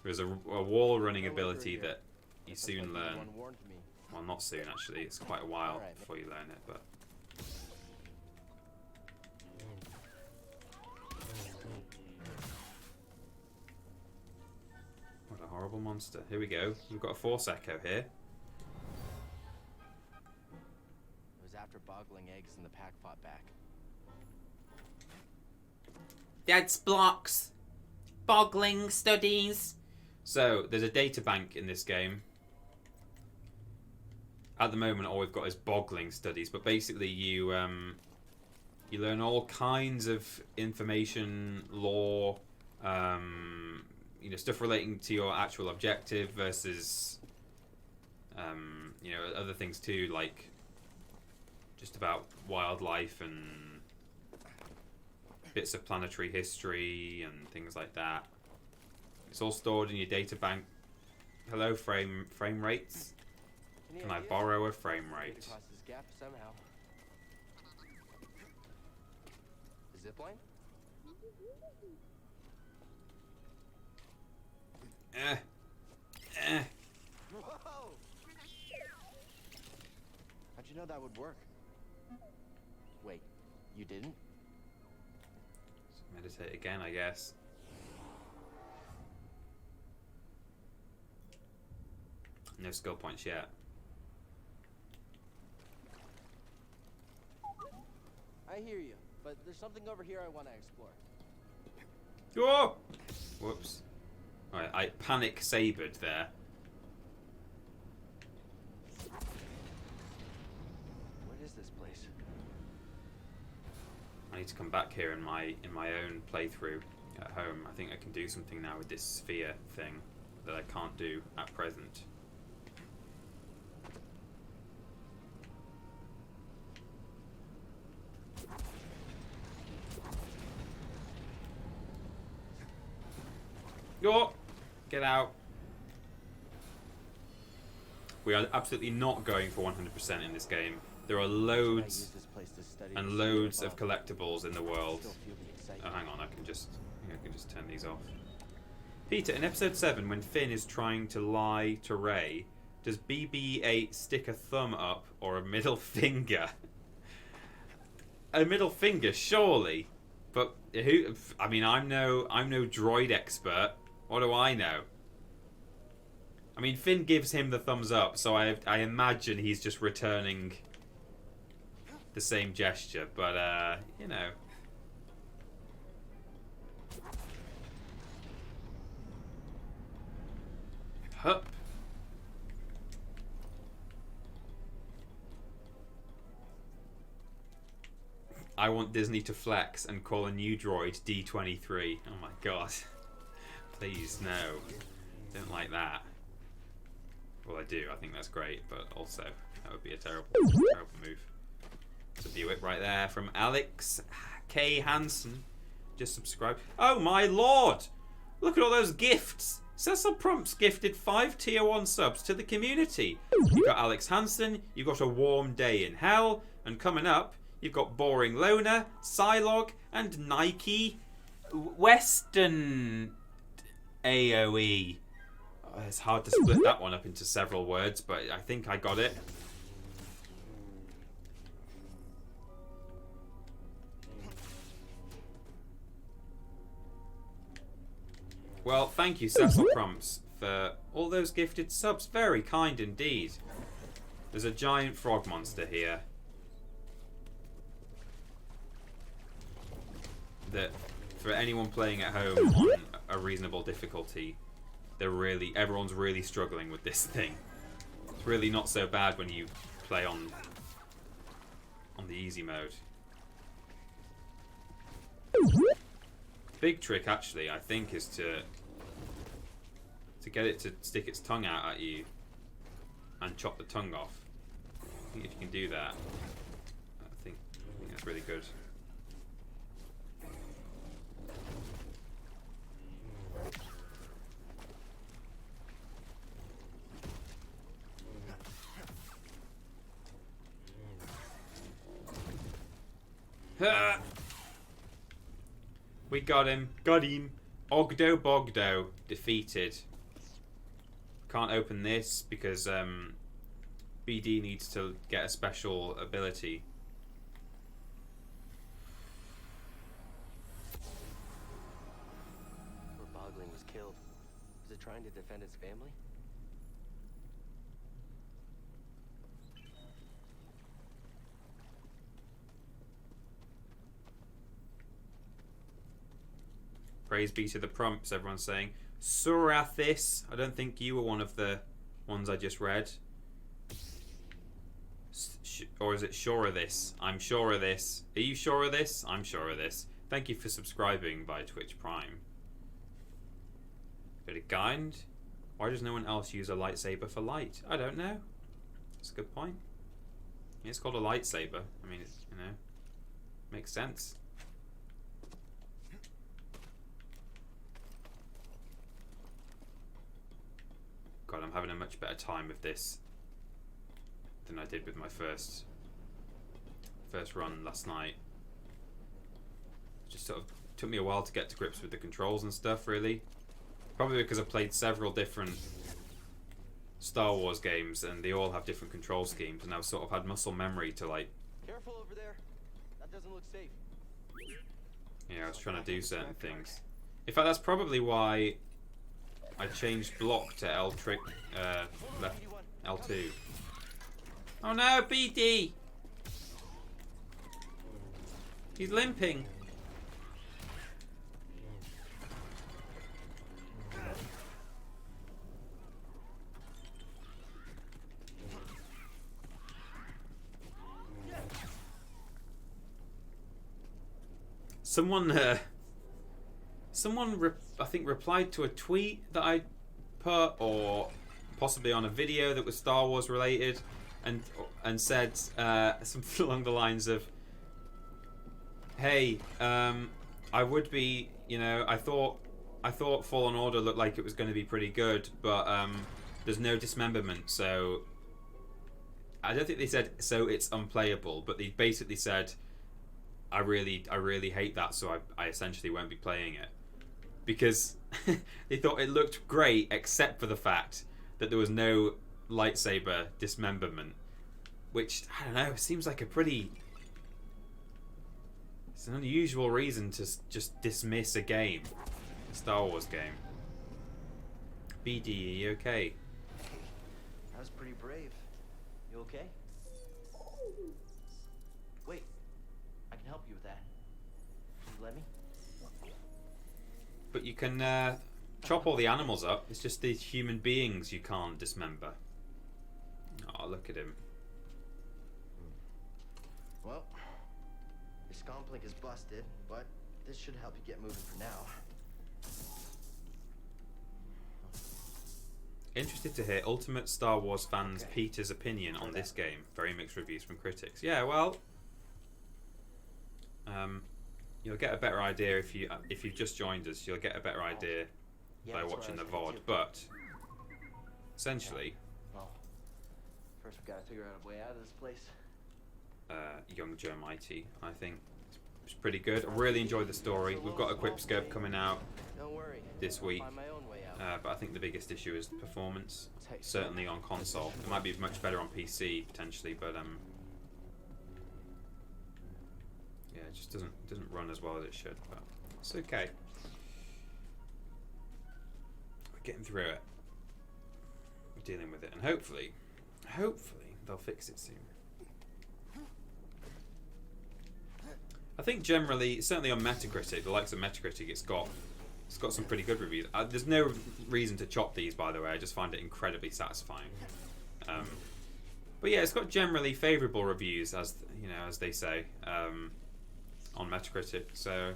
There's a wall running ability that you soon learn. Well, not soon, actually. It's quite a while before you learn it, but... What a horrible monster. Here we go. We've got a Force Echo here. It was after boggling eggs in the pack fought back. Dad's blocks. Boggling studies. So, there's a data bank in this game. At the moment, all we've got is boggling studies, but basically you learn all kinds of information, lore, you know, stuff relating to your actual objective versus, you know, other things too, like just about wildlife and bits of planetary history and things like that. It's all stored in your data bank. Hello, frame rates. Can I borrow a frame rate? Across this gap somehow. Zipline? Whoa! How'd you know that would work? Wait, you didn't? Meditate again, I guess. No skill points yet. I hear you, but there's something over here I want to explore. Oh! Whoops. Alright, I panic sabered there. What is this place? I need to come back here in my own playthrough at home. I think I can do something now with this sphere thing that I can't do at present. Yo! Get out. We are absolutely not going for 100% in this game. There are loads and loads of collectibles in the world. Oh, hang on, I can just turn these off. Peter, in episode 7, when Finn is trying to lie to Rey, does BB-8 stick a thumb up or a middle finger? A middle finger, surely. But who? I mean, I'm no droid expert. What do I know? I mean, Finn gives him the thumbs up, so I imagine he's just returning the same gesture. But you know. Hup. I want Disney to flex and call a new droid D23. Oh my god. Please, no. Don't like that. Well, I do. I think that's great, but also that would be a terrible move. It's a Buick right there from Alex K. Hansen. Just subscribe. Oh my lord! Look at all those gifts. Cecil Prompts gifted 5 tier 1 subs to the community. You've got Alex Hansen, you've got A Warm Day in Hell, and coming up, you've got Boring Loner, Psylog, and Nike Western AOE. Oh, it's hard to split that one up into several words, but I think I got it. Well, thank you, Cecil Prompts, for all those gifted subs. Very kind indeed. There's a giant frog monster here that, for anyone playing at home on a reasonable difficulty, everyone's really struggling with this thing. It's really not so bad when you play on the easy mode. Big trick, actually, I think, is to get it to stick its tongue out at you and chop the tongue off. I think if you can do that, I think that's really good. We got him. Got him. Ogdo Bogdo defeated. Can't open this because BD needs to get a special ability. Where Bogling was killed. Was it trying to defend its family? Praise be to the prompts, everyone's saying. Surathis. I don't think you were one of the ones I just read. Or is it sure of this? I'm sure of this. Are you sure of this? I'm sure of this. Thank you for subscribing via Twitch Prime. Bit of kind. Why does no one else use a lightsaber for light? I don't know. That's a good point. It's called a lightsaber. I mean, it's, makes sense. God, I'm having a much better time with this than I did with my first run last night. Just sort of took me a while to get to grips with the controls and stuff, really. Probably because I played several different Star Wars games and they all have different control schemes, and I've sort of had muscle memory to, like... Careful over there. That doesn't look safe. Yeah, I was trying to do certain things. In fact, that's probably why I changed block to left L2. Oh no, BD! He's limping. Someone I think replied to a tweet that I put, or possibly on a video that was Star Wars related, and said something along the lines of, "Hey, I would be, I thought Fallen Order looked like it was going to be pretty good, but there's no dismemberment, so I don't think they said so it's unplayable, but they basically said, I really hate that, so I essentially won't be playing it." Because they thought it looked great, except for the fact that there was no lightsaber dismemberment. Which, I don't know, seems like it's an unusual reason to just dismiss a game. A Star Wars game. BD, are you okay? That was pretty brave. You okay? Wait, I can help you with that. Can you let me? But you can chop all the animals up. It's just the human beings you can't dismember. Oh, look at him. Well, your scomp link is busted, but this should help you get moving for now. Interested to hear Ultimate Star Wars fans Peter's opinion on this game. Very mixed reviews from critics. Yeah, well, you'll get a better idea if you've just joined us. You'll get a better idea by watching the VOD, but essentially, well, first we gotta figure out a way out of this place. Young Joe Mighty, I think, it's pretty good. I really enjoyed the story. We've got a Quipscope coming out this week, but I think the biggest issue is the performance. Certainly on console, it might be much better on PC potentially, but yeah, it just doesn't run as well as it should. But it's okay. We're getting through it. We're dealing with it, and hopefully they'll fix it soon. I think generally, certainly on Metacritic, the likes of Metacritic, it's got some pretty good reviews. There's no reason to chop these, by the way. I just find it incredibly satisfying. But yeah, it's got generally favourable reviews, as you know, as they say, on Metacritic. So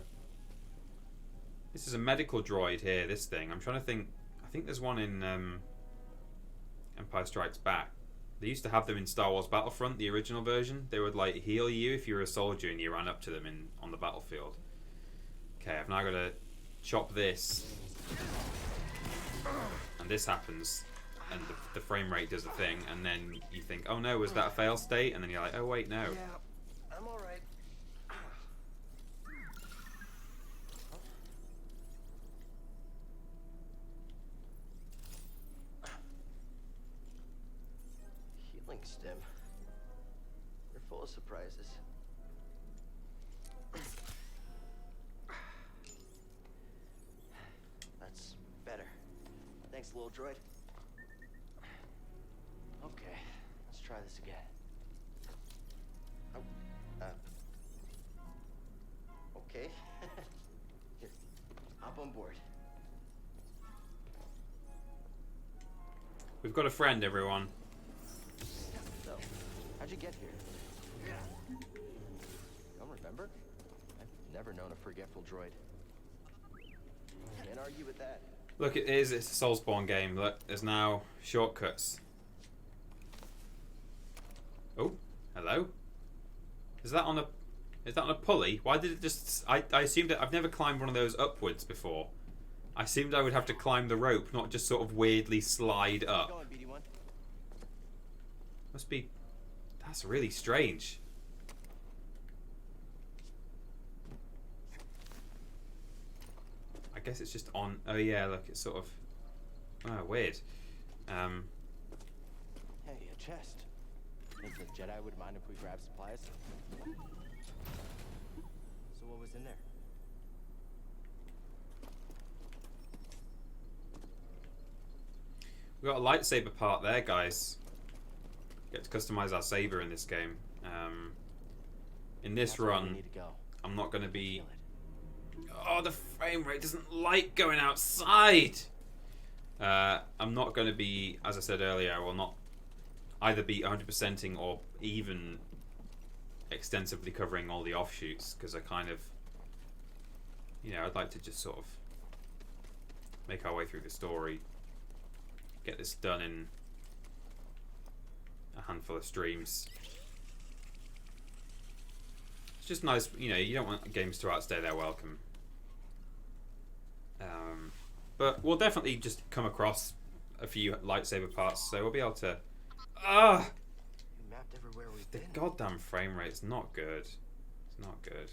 this is a medical droid here. This thing. I'm trying to think. I think there's one in Empire Strikes Back. They used to have them in Star Wars Battlefront, the original version. They would like heal you if you were a soldier and you ran up to them on the battlefield. Okay, I've now got to chop this, and this happens, and the frame rate does a thing, and then you think, oh no, was that a fail state? And then you're like, oh wait, no. Yeah, I'm all right. Healing stim. They're full of surprises. That's better. Thanks, little droid. Okay, let's try this again. Okay. Here, hop on board. We've got a friend, everyone. So, how'd you get here? Don't remember? I've never known a forgetful droid. Can't argue with that. Look, it's a Soulspawn game. Look, there's now shortcuts. Oh, hello. Is that on a pulley? Why did it just? I assumed that I've never climbed one of those upwards before. I assumed I would have to climb the rope, not just sort of weirdly slide up. Must be. That's really strange. I guess it's just on. Oh yeah, look, it's sort of. Oh, weird. Hey, a chest. Think the Jedi would mind if we grab supplies? So what was in there? We got a lightsaber part there, guys. Get to customize our saber in this game. In this run, I'm not going to be. Oh, the frame rate doesn't like going outside. I'm not going to be, as I said earlier, I will not either be 100%ing or even extensively covering all the offshoots, because I kind of, you know, I'd like to just sort of make our way through the story, get this done in a handful of streams. It's just nice, you know, you don't want games to outstay their welcome. But we'll definitely just come across a few lightsaber parts, so we'll be able to. The goddamn frame rate's not good. It's not good.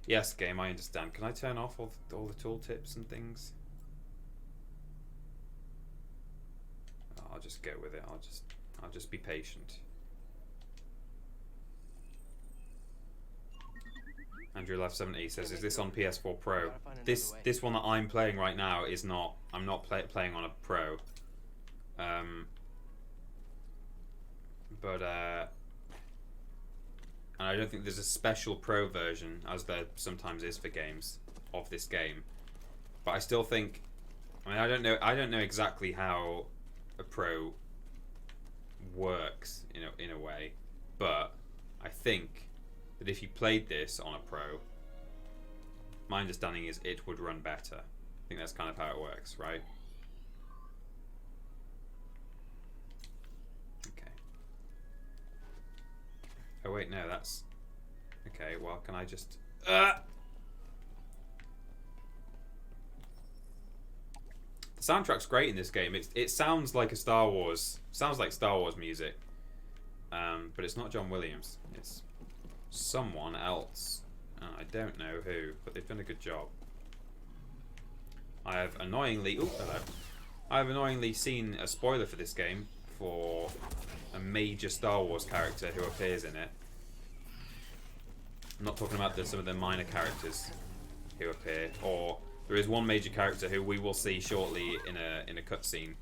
Yes, game, I understand. Can I turn off all the tooltips and things? I'll just go with it. I'll just be patient. Andrew Left 70 says, "Is this on PS4 Pro?" This one that I'm playing right now is not. I'm not playing on a Pro. But and I don't think there's a special Pro version, as there sometimes is for games of this game. But I still think. I mean, I don't know exactly how a Pro works in a way, but I think that if you played this on a Pro, my understanding is it would run better. I think that's kind of how it works, right? Okay. Oh wait, no, that's... Okay, well, can I just... soundtrack's great in this game. It sounds like Star Wars music, but it's not John Williams. It's someone else. I don't know who, but they've done a good job. I have annoyingly seen a spoiler for this game for a major Star Wars character who appears in it. I'm not talking about some of the minor characters who appear, or there is one major character who we will see shortly in a cutscene,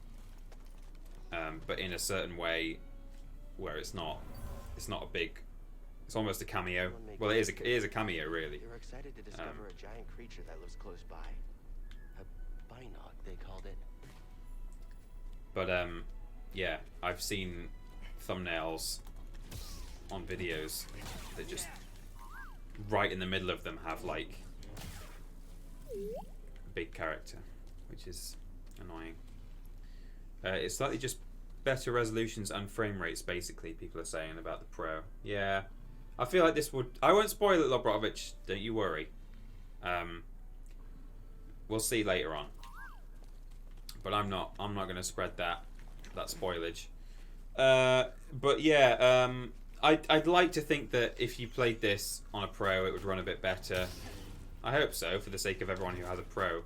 but in a certain way where it's not a big. It's almost a cameo. Well, it is a cameo, really. They were excited to discover a giant creature that lives close by. A binog, they called it. But yeah, I've seen thumbnails on videos that just right in the middle of them have like a big character, which is annoying. It's slightly just better resolutions and frame rates, basically, people are saying about the Pro. Yeah. I feel like this would... I won't spoil it, Lobrovich. Don't you worry. We'll see later on. But I'm not going to spread that spoilage. But yeah, I'd like to think that if you played this on a Pro, it would run a bit better. I hope so, for the sake of everyone who has a Pro.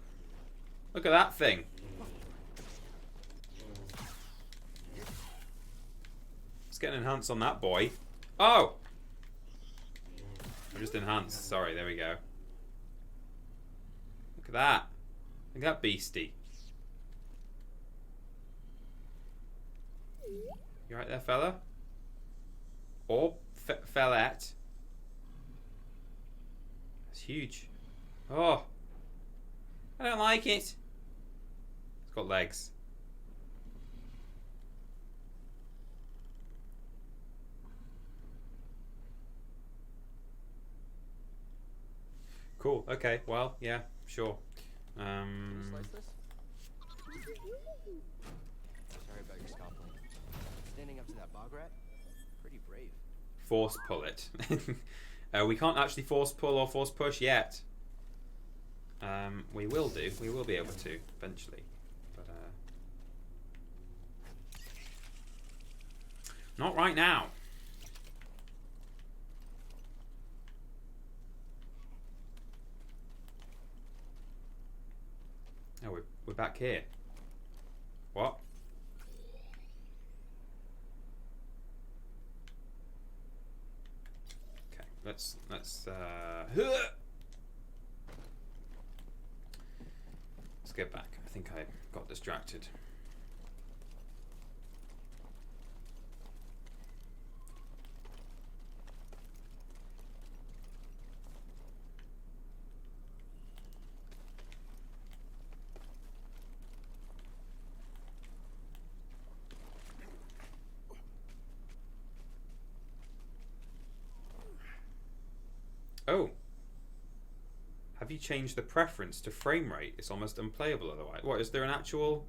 Look at that thing. Let's get an enhance on that boy. Oh! I'm just enhanced. Sorry, there we go. Look at that. Look at that beastie. You right there, fella? Or fellette. It's huge. Oh. I don't like it. It's got legs. Cool. Okay. Well, yeah. Sure. Slice this? Sorry about your scalpel. Standing up to that bog rat? Pretty brave. Force pull it. We can't actually force pull or force push yet. We will do. We will be able to eventually, but not right now. Oh, we're back here. What? Okay, let's get back. I think I got distracted. Oh. Have you changed the preference to frame rate? It's almost unplayable otherwise. What, is there an actual...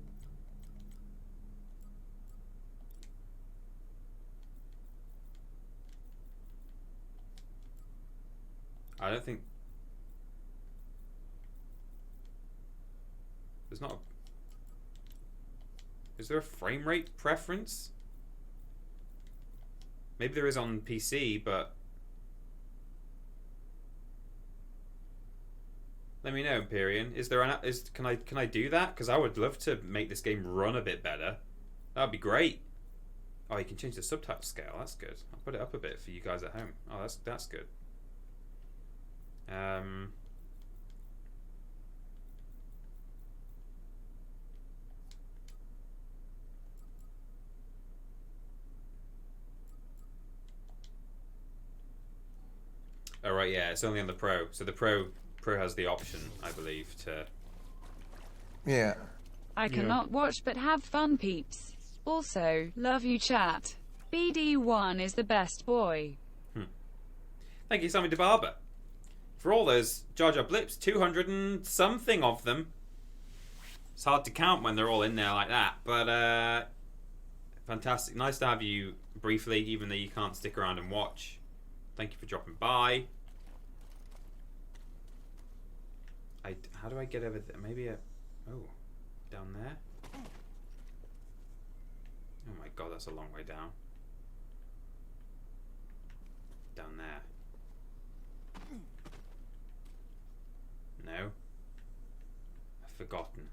I don't think... There's not a... Is there a frame rate preference? Maybe there is on PC, but... Let me know, Empyrean. Is there can I do that? Because I would love to make this game run a bit better. That would be great. Oh, you can change the subtitle scale. That's good. I'll put it up a bit for you guys at home. Oh, that's good. Oh right, yeah. It's only on the Pro. So the Pro has the option, I believe, to... Yeah. I cannot watch but have fun, peeps. Also, love you, chat. BD1 is the best boy. Thank you, Sammy DeBarber. For all those Jar Jar blips, 200 and something of them. It's hard to count when they're all in there like that, but fantastic. Nice to have you briefly, even though you can't stick around and watch. Thank you for dropping by. How do I get over there? Maybe a... Oh. Down there. Oh my god, that's a long way down. Down there. No. I've forgotten.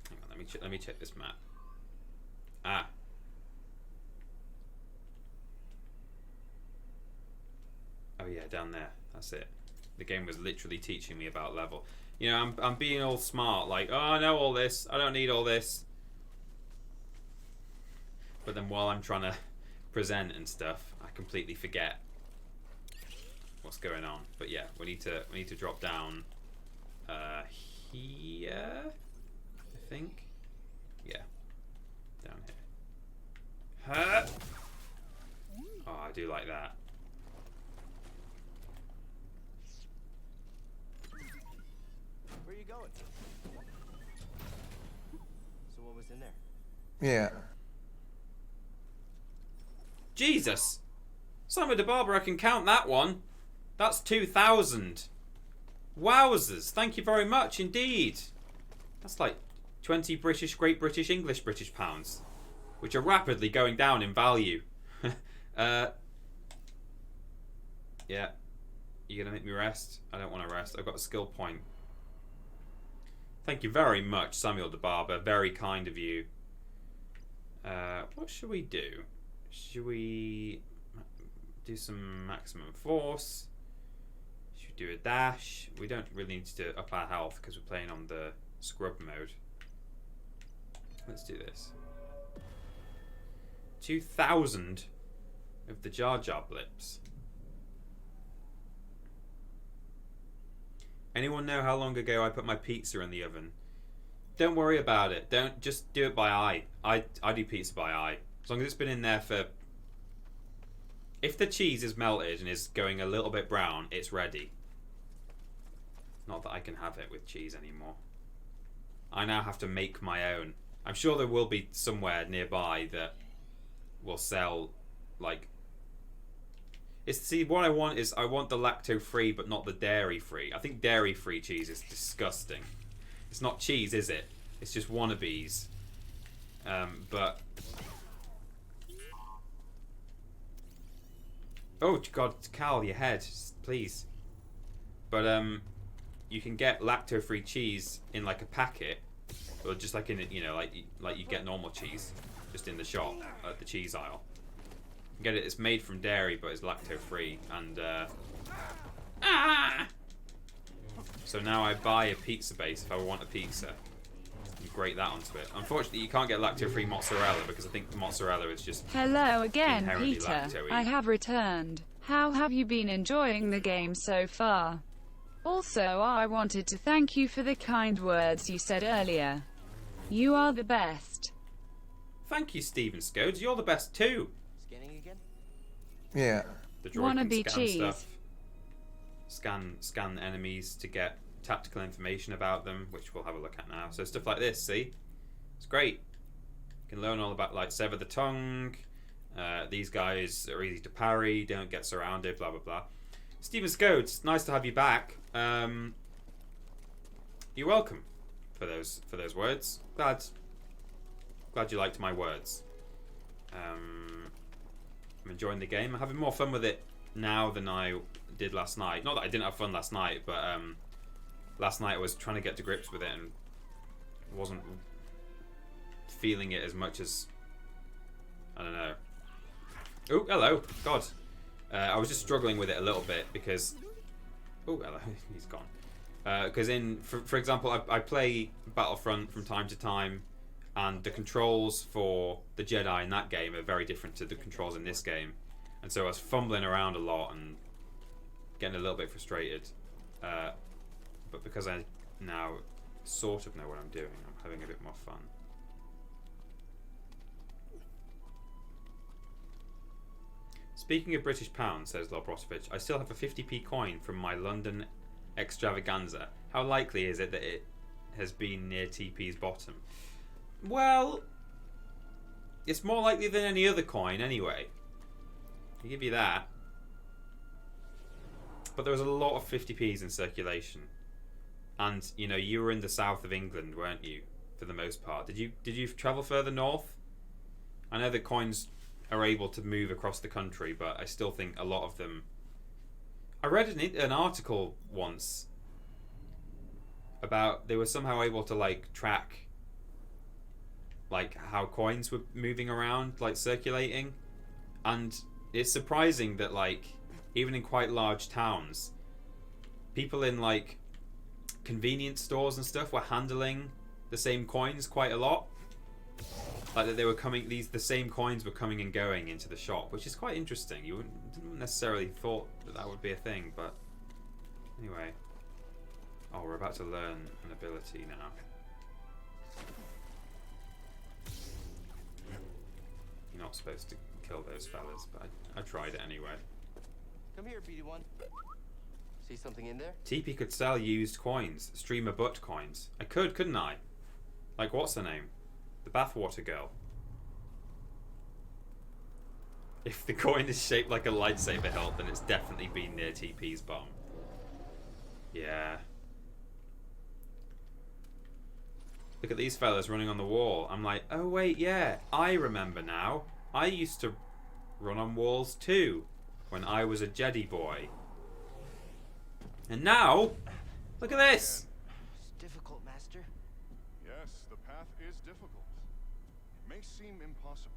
Hang on, let me check this map. Ah. Oh yeah, down there. That's it. The game was literally teaching me about level. You know, I'm being all smart, like, oh, I know all this. I don't need all this. But then while I'm trying to present and stuff, I completely forget what's going on. But yeah, we need to drop down here, I think. Yeah, down here. Huh? Oh, I do like that. Where are you going? So what was in there? Yeah. Jesus! Simon de Barber, I can count that one. That's 2,000. Wowzers. Thank you very much indeed. That's like 20 Great British English British pounds, which are rapidly going down in value. Yeah. You gonna make me rest? I don't want to rest. I've got a skill point. Thank you very much, Samuel de Barber. Very kind of you. What should we do? Should we do some maximum force? Should we do a dash? We don't really need to up our health because we're playing on the scrub mode. Let's do this. 2,000 of the Jar Jar blips. Anyone know how long ago I put my pizza in the oven? Don't worry about it. Don't just do it by eye. I do pizza by eye. As long as it's been in there for... If the cheese is melted and is going a little bit brown, it's ready. Not that I can have it with cheese anymore. I now have to make my own. I'm sure there will be somewhere nearby that will sell, like... See, what I want is I want the lacto-free but not the dairy-free. I think dairy-free cheese is disgusting. It's not cheese, is it? It's just wannabes. But... Oh God, Cal, your head, please. But you can get lacto-free cheese in like a packet, or just like in like you get normal cheese, just in the shop at the cheese aisle. You can get it. It's made from dairy, but it's lacto-free, and so now I buy a pizza base if I want a pizza. You grate that onto it. Unfortunately, you can't get lacto-free mozzarella because I think the mozzarella is just Hello again, Peter. lacto-y. I have returned. How have you been enjoying the game so far? Also, I wanted to thank you for the kind words you said earlier. You are the best. Thank you, Stephen Scodes. You're the best too. Scanning again? Yeah. The droid Wanna can be scan cheese. stuff. Scan enemies to get tactical information about them, which we'll have a look at now. So stuff like this, see? It's great. You can learn all about, like, sever the tongue. These guys are easy to parry, don't get surrounded, blah, blah, blah. Stephen Scodes, nice to have you back. You're welcome for those words. Glad you liked my words. I'm enjoying the game. I'm having more fun with it now than I did last night. Not that I didn't have fun last night, but last night I was trying to get to grips with it and wasn't feeling it as much as, I don't know. Oh, hello. God. I was just struggling with it a little bit because... Oh, hello. He's gone. Because for example, I play Battlefront from time to time, and the controls for the Jedi in that game are very different to the controls in this game. And so I was fumbling around a lot and getting a little bit frustrated. But because I now sort of know what I'm doing, I'm having a bit more fun. Speaking of British pounds, says Lobrotovich, I still have a 50p coin from my London extravaganza. How likely is it that it has been near TP's bottom? Well, it's more likely than any other coin anyway. I'll give you that. but there was a lot of 50p's in circulation. And, you know, you were in the south of England, weren't you? For the most part. Did you travel further north? I know that coins are able to move across the country, but I still think a lot of them... I read an article once about they were somehow able to, like, track, like, how coins were moving around, like, circulating. And it's surprising that, like, even in quite large towns, people in, like, convenience stores and stuff were handling the same coins quite a lot. Like that they were coming, the same coins were coming and going into the shop, which is quite interesting. You didn't necessarily thought that would be a thing, but anyway. Oh, we're about to learn an ability now. You're not supposed to kill those fellas, but I tried it anyway. Come here, BD1. See something in there? TP could sell used coins, streamer butt coins. I could, couldn't I? Like, what's her name? The bathwater girl. If the coin is shaped like a lightsaber hilt, then it's definitely been near TP's bum. Yeah. Look at these fellas running on the wall. I'm like, oh wait, yeah, I remember now. I used to run on walls too, when I was a Jedi boy. And now, look at this! It's difficult, Master. Yes, the path is difficult. It may seem impossible,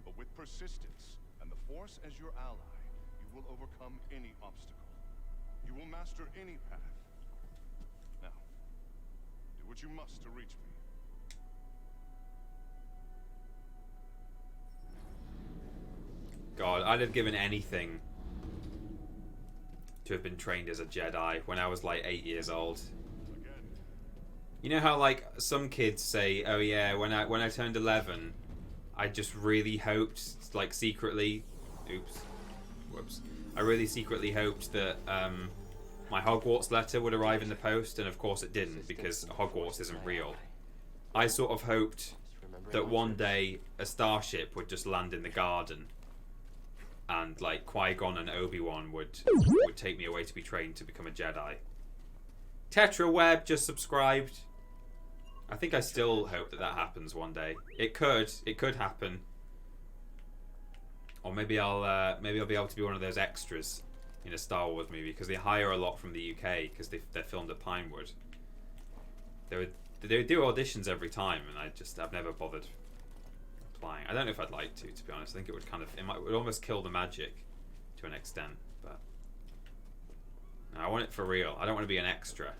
but with persistence and the Force as your ally, you will overcome any obstacle. You will master any path. Now, do what you must to reach me. God, I'd have given anything to have been trained as a Jedi when I was like 8 years old. You know how like some kids say, oh yeah, when I turned 11, I just really hoped, like secretly, I really secretly hoped that my Hogwarts letter would arrive in the post, and of course it didn't, because Hogwarts isn't real. I sort of hoped that one day a starship would just land in the garden, and like Qui-Gon and Obi-Wan would take me away to be trained to become a Jedi. TetraWeb just subscribed. I think I still hope that happens one day. It could happen. Or maybe I'll be able to be one of those extras in a Star Wars movie, because they hire a lot from the UK because they're filmed at Pinewood. They do auditions every time, and I've never bothered applying. I don't know if I'd like to be honest. I think it would almost kill the magic to an extent, but no, I want it for real. I don't want to be an extra.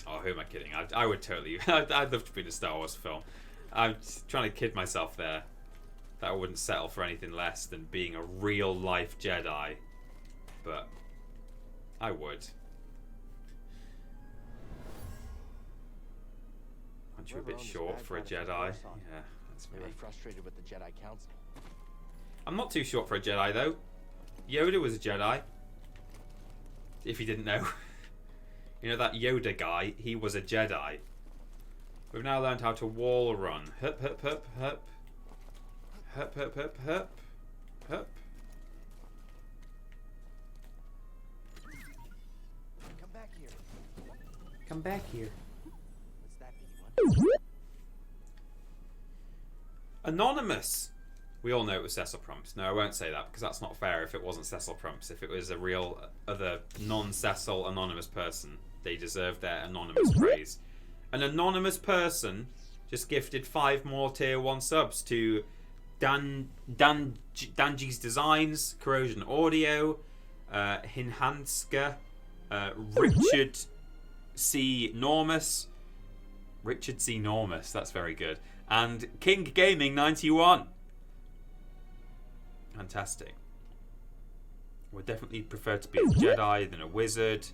Oh, who am I kidding? I would totally. I'd love to be in a Star Wars film. I'm just trying to kid myself there. That I wouldn't settle for anything less than being a real life Jedi, but I would. Aren't you a bit short for a Jedi? Yeah, that's me. They were frustrated with the Jedi Council. I'm not too short for a Jedi though. Yoda was a Jedi. If you didn't know. You know that Yoda guy, he was a Jedi. We've now learned how to wall run. Hup, hup, hup, hup. Hup, hup, hup, hup. Hup. Come back here. Come back here. What's that, BD1? Anonymous. We all know it was Cecil Prumps. No, I won't say that, because that's not fair if it wasn't Cecil Prumps. If it was a real other non-Cecil anonymous person, they deserve their anonymous praise. An anonymous person just gifted 5 more tier 1 subs to Danji's Designs, Corrosion Audio, Hinhanska, Richard C. Normus, that's very good, and King Gaming 91. Fantastic. Would definitely prefer to be a Jedi than a wizard.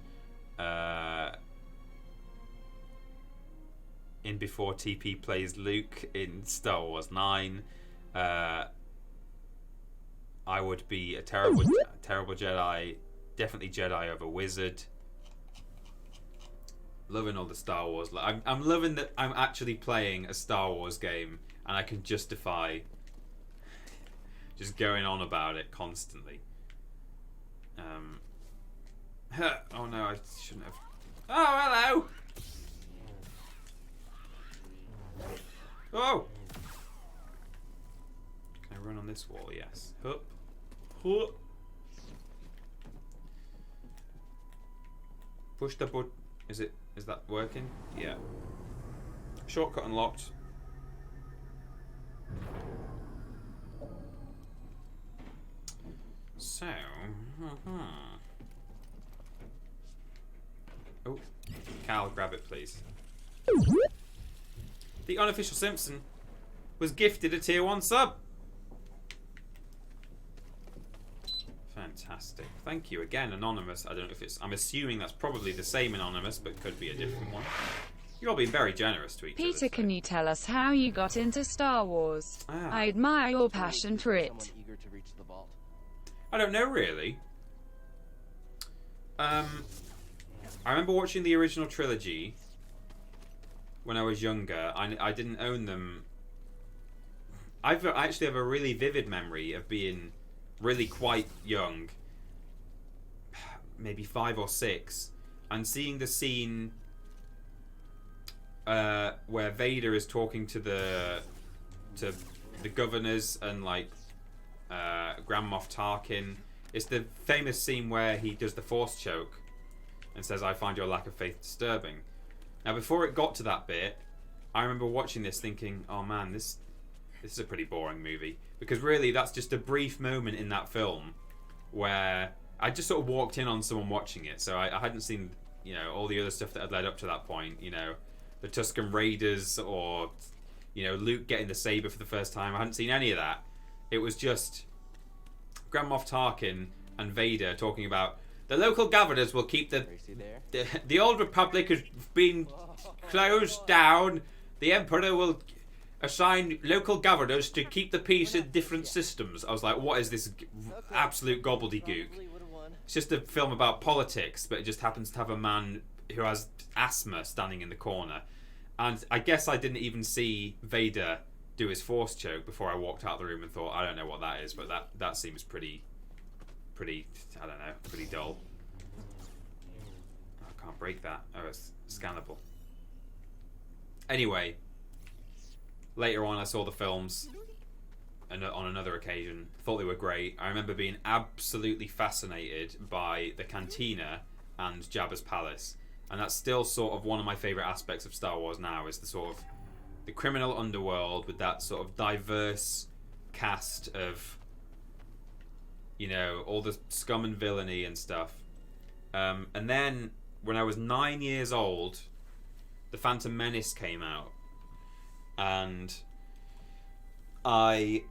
In before TP plays Luke in Star Wars 9. I would be a terrible Jedi. Definitely Jedi over wizard. Loving all the Star Wars. I'm loving that I'm actually playing a Star Wars game and I can justify just going on about it constantly. Oh no, I shouldn't have. Oh, hello! Oh! Can I run on this wall? Yes. Hup. Hup. Push the button. Is that working? Yeah. Shortcut unlocked. So, oh, Cal, grab it, please. The unofficial Simpson was gifted a tier 1 sub. Fantastic. Thank you again, Anonymous. I don't know if it's... I'm assuming that's probably the same Anonymous, but could be a different one. You're all being very generous to each other. Peter, can you tell us how you got into Star Wars? I admire your passion for it. I don't know, really. I remember watching the original trilogy when I was younger. I didn't own them. I actually have a really vivid memory of being really quite young, maybe 5 or 6, and seeing the scene where Vader is talking to the governors and like Grand Moff Tarkin. It's the famous scene where he does the Force choke and says, "I find your lack of faith disturbing." Now, before it got to that bit, I remember watching this thinking, "Oh man, this is a pretty boring movie," because really that's just a brief moment in that film where I just sort of walked in on someone watching it, so I hadn't seen, you know, all the other stuff that had led up to that point, you know, the Tusken Raiders or, you know, Luke getting the saber for the first time. I hadn't seen any of that. It was just Grand Moff Tarkin and Vader talking about the local governors will keep the old republic has been closed down. The Emperor will assign local governors to keep the peace in different systems. I was like, what is this absolute gobbledygook? It's just a film about politics, but it just happens to have a man who has asthma standing in the corner. And I guess I didn't even see Vader do his Force choke before I walked out of the room and thought, I don't know what that is, but that seems pretty, I don't know, pretty dull. I can't break that. Oh, it's scannable. Anyway, later on I saw the films and on another occasion, thought they were great. I remember being absolutely fascinated by the cantina and Jabba's palace, and that's still sort of one of my favourite aspects of Star Wars now, is the sort of the criminal underworld with that sort of diverse cast of, you know, all the scum and villainy and stuff. And then when I was 9 years old, The Phantom Menace came out, and I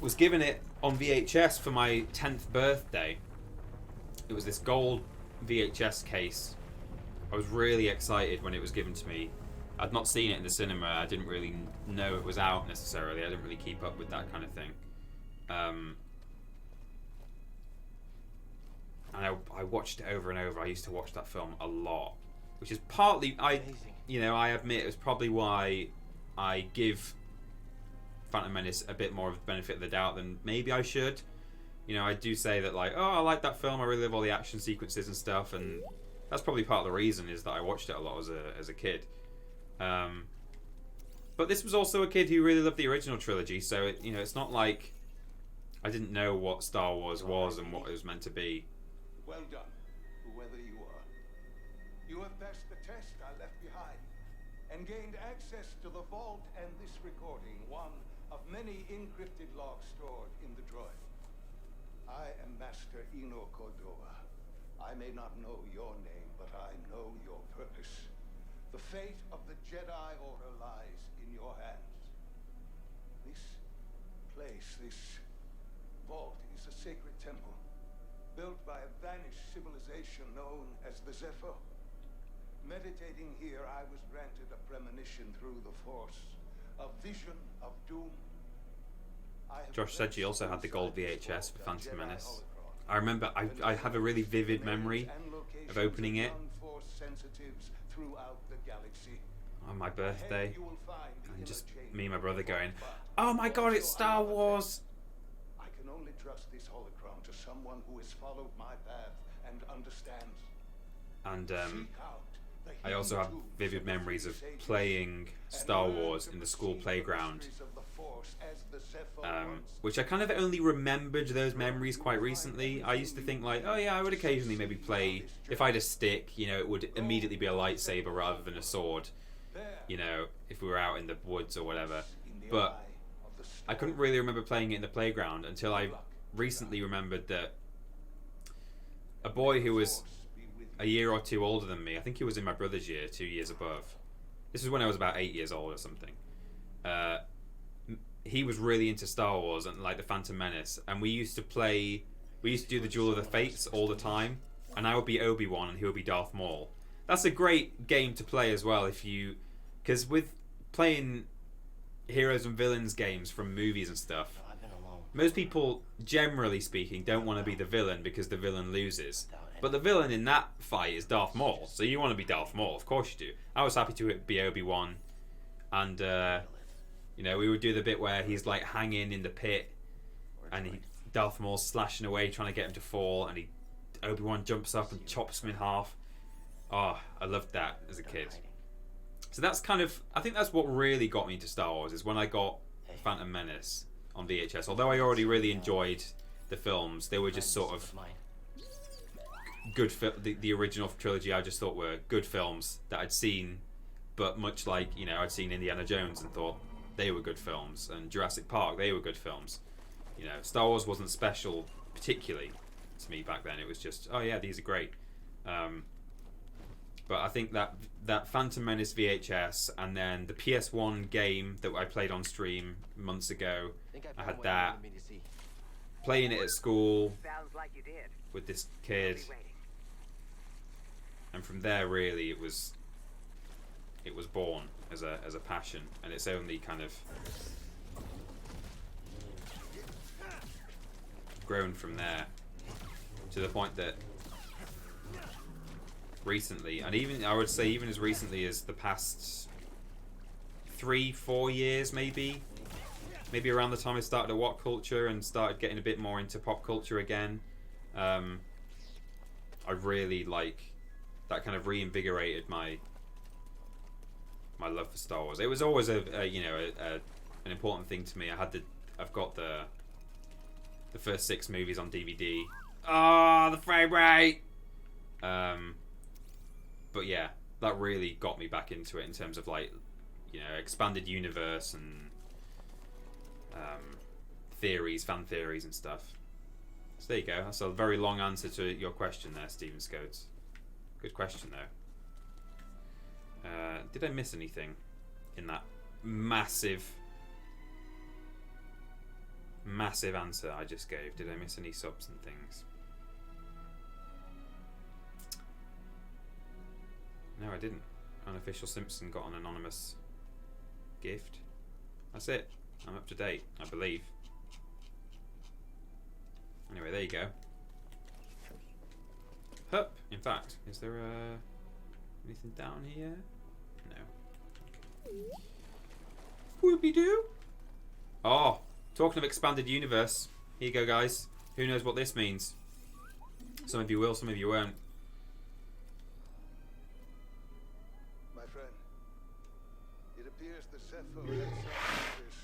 was given it on VHS for my 10th birthday. It was this gold VHS case. I was really excited when it was given to me. I'd not seen it in the cinema. I didn't really know it was out necessarily. I didn't really keep up with that kind of thing. And I watched it over and over. I used to watch that film a lot, which is partly, I admit, it was probably why I give Phantom Menace a bit more of the benefit of the doubt than maybe I should. You know, I do say that, like, oh, I like that film. I really love all the action sequences and stuff, and that's probably part of the reason is that I watched it a lot as a kid. But this was also a kid who really loved the original trilogy, so it's not like I didn't know what Star Wars was and what it was meant to be. Well done, whoever you are. You have passed the test I left behind and gained access to the vault and this recording, one of many encrypted logs stored in the droid. I am Master Eno Cordova. I may not know your name, but I know your purpose. The fate of the Jedi Order lies in your hands. This place, this vault, is a sacred temple, built by a vanished civilization known as the Zephyr. Meditating here, I was granted a premonition through the Force, a vision of doom. Josh said she also had the gold VHS for Phantom Menace. I remember, I have a really vivid memory of opening it on my birthday, and just me and my brother going, "Oh my god, it's Star Wars!" I can only trust this holocron. anyone who has followed my path and understands. And I also have vivid memories of playing Star Wars in the school playground, which I kind of only remembered those memories quite recently. I used to think like, oh yeah, I would occasionally maybe play, if I had a stick, you know, it would immediately be a lightsaber rather than a sword, you know, if we were out in the woods or whatever. But I couldn't really remember playing it in the playground until I recently remembered that a boy who was a year or two older than me, I think he was in my brother's year, 2 years above. This was when I was about 8 years old or something. He was really into Star Wars and like the Phantom Menace, and we used to do the Duel of the Fates all the time, and I would be Obi-Wan and he would be Darth Maul. That's a great game to play as well, because with playing heroes and villains games from movies and stuff, most people, generally speaking, don't want to be the villain because the villain loses. But the villain in that fight is Darth Maul, so you want to be Darth Maul, of course you do. I was happy to be Obi-Wan, and you know, we would do the bit where he's like hanging in the pit, and Darth Maul's slashing away trying to get him to fall, and Obi-Wan jumps up and chops him in half. Oh, I loved that as a kid. So that's kind of, I think that's what really got me into Star Wars, is when I got Phantom Menace on VHS. Although I already really enjoyed the films, they were just sort of good. The original trilogy I just thought were good films that I'd seen, but much like, you know, I'd seen Indiana Jones and thought they were good films, and Jurassic Park, they were good films. You know, Star Wars wasn't special particularly to me back then. It was just, oh yeah, these are great. But I think that Phantom Menace VHS, and then the PS1 game that I played on stream months ago, I had that. Playing it at school with this kid, and from there really it was born as a passion, and it's only kind of grown from there to the point that recently, and even I would say even as recently as the past 3-4 years, maybe around the time I started at What Culture and started getting a bit more into pop culture again, I really like that. Kind of reinvigorated my love for Star Wars. It was always an important thing to me. I've got the first 6 movies on DVD. Oh, the frame rate. But yeah, that really got me back into it in terms of, like, you know, expanded universe and fan theories and stuff. So there you go. That's a very long answer to your question there, Stephen Scotes. Good question though. Did I miss anything in that massive answer I just gave? Did I miss any subs and things? No, I didn't. Unofficial Simpson got an anonymous gift. That's it. I'm up to date, I believe. Anyway, there you go. Hup. In fact, is there anything down here? No. Whoopie-doo. Oh, talking of expanded universe. Here you go, guys. Who knows what this means? Some of you will, some of you won't. My friend, it appears the Cepho had some interest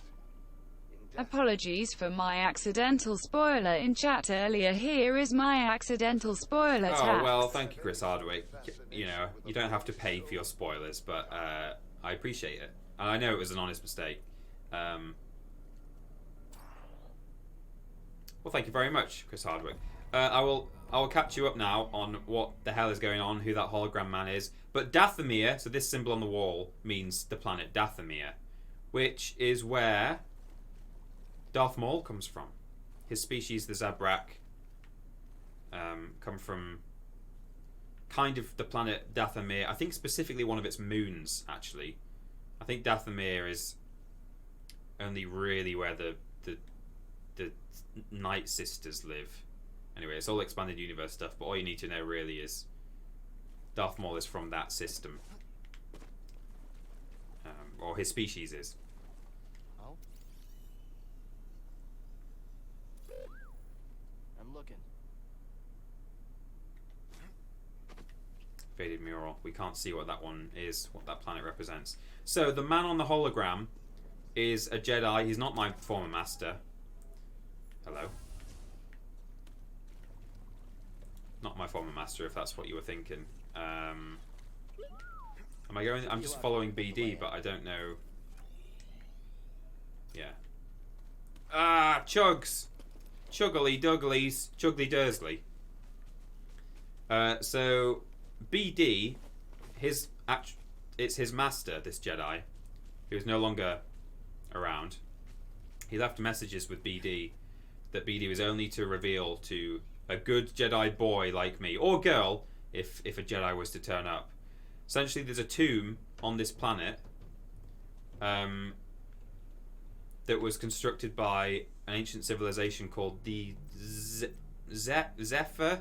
in death. Apologies for my accidental spoiler in chat earlier. Here is my accidental spoiler tax. Oh, well, thank you, Chris Hardwick. You know, you don't have to pay for your spoilers, but I appreciate it. And I know it was an honest mistake. Well, thank you very much, Chris Hardwick. I will catch you up now on what the hell is going on, who that hologram man is. But Dathomir, so this symbol on the wall means the planet Dathomir, which is where Darth Maul comes from. His species, the Zabrak, come from kind of the planet Dathomir. I think specifically one of its moons, actually. I think Dathomir is only really where the Night Sisters live. Anyway, it's all expanded universe stuff, but all you need to know really is Darth Maul is from that system. Or his species is. Oh? I'm looking. Faded mural. We can't see what that one is, what that planet represents. So the man on the hologram is a Jedi. He's not my former master. Hello. Not my former master, if that's what you were thinking. Am I going? I'm just following BD, but I don't know. Yeah. Ah, Chugs! Chuggly Dugglies, Chugly Dursley. So, BD, it's his master, this Jedi, who is no longer around. He left messages with BD that BD was only to reveal to a good Jedi boy like me, or girl, if a Jedi was to turn up. Essentially, there's a tomb on this planet that was constructed by an ancient civilization called the Zepho.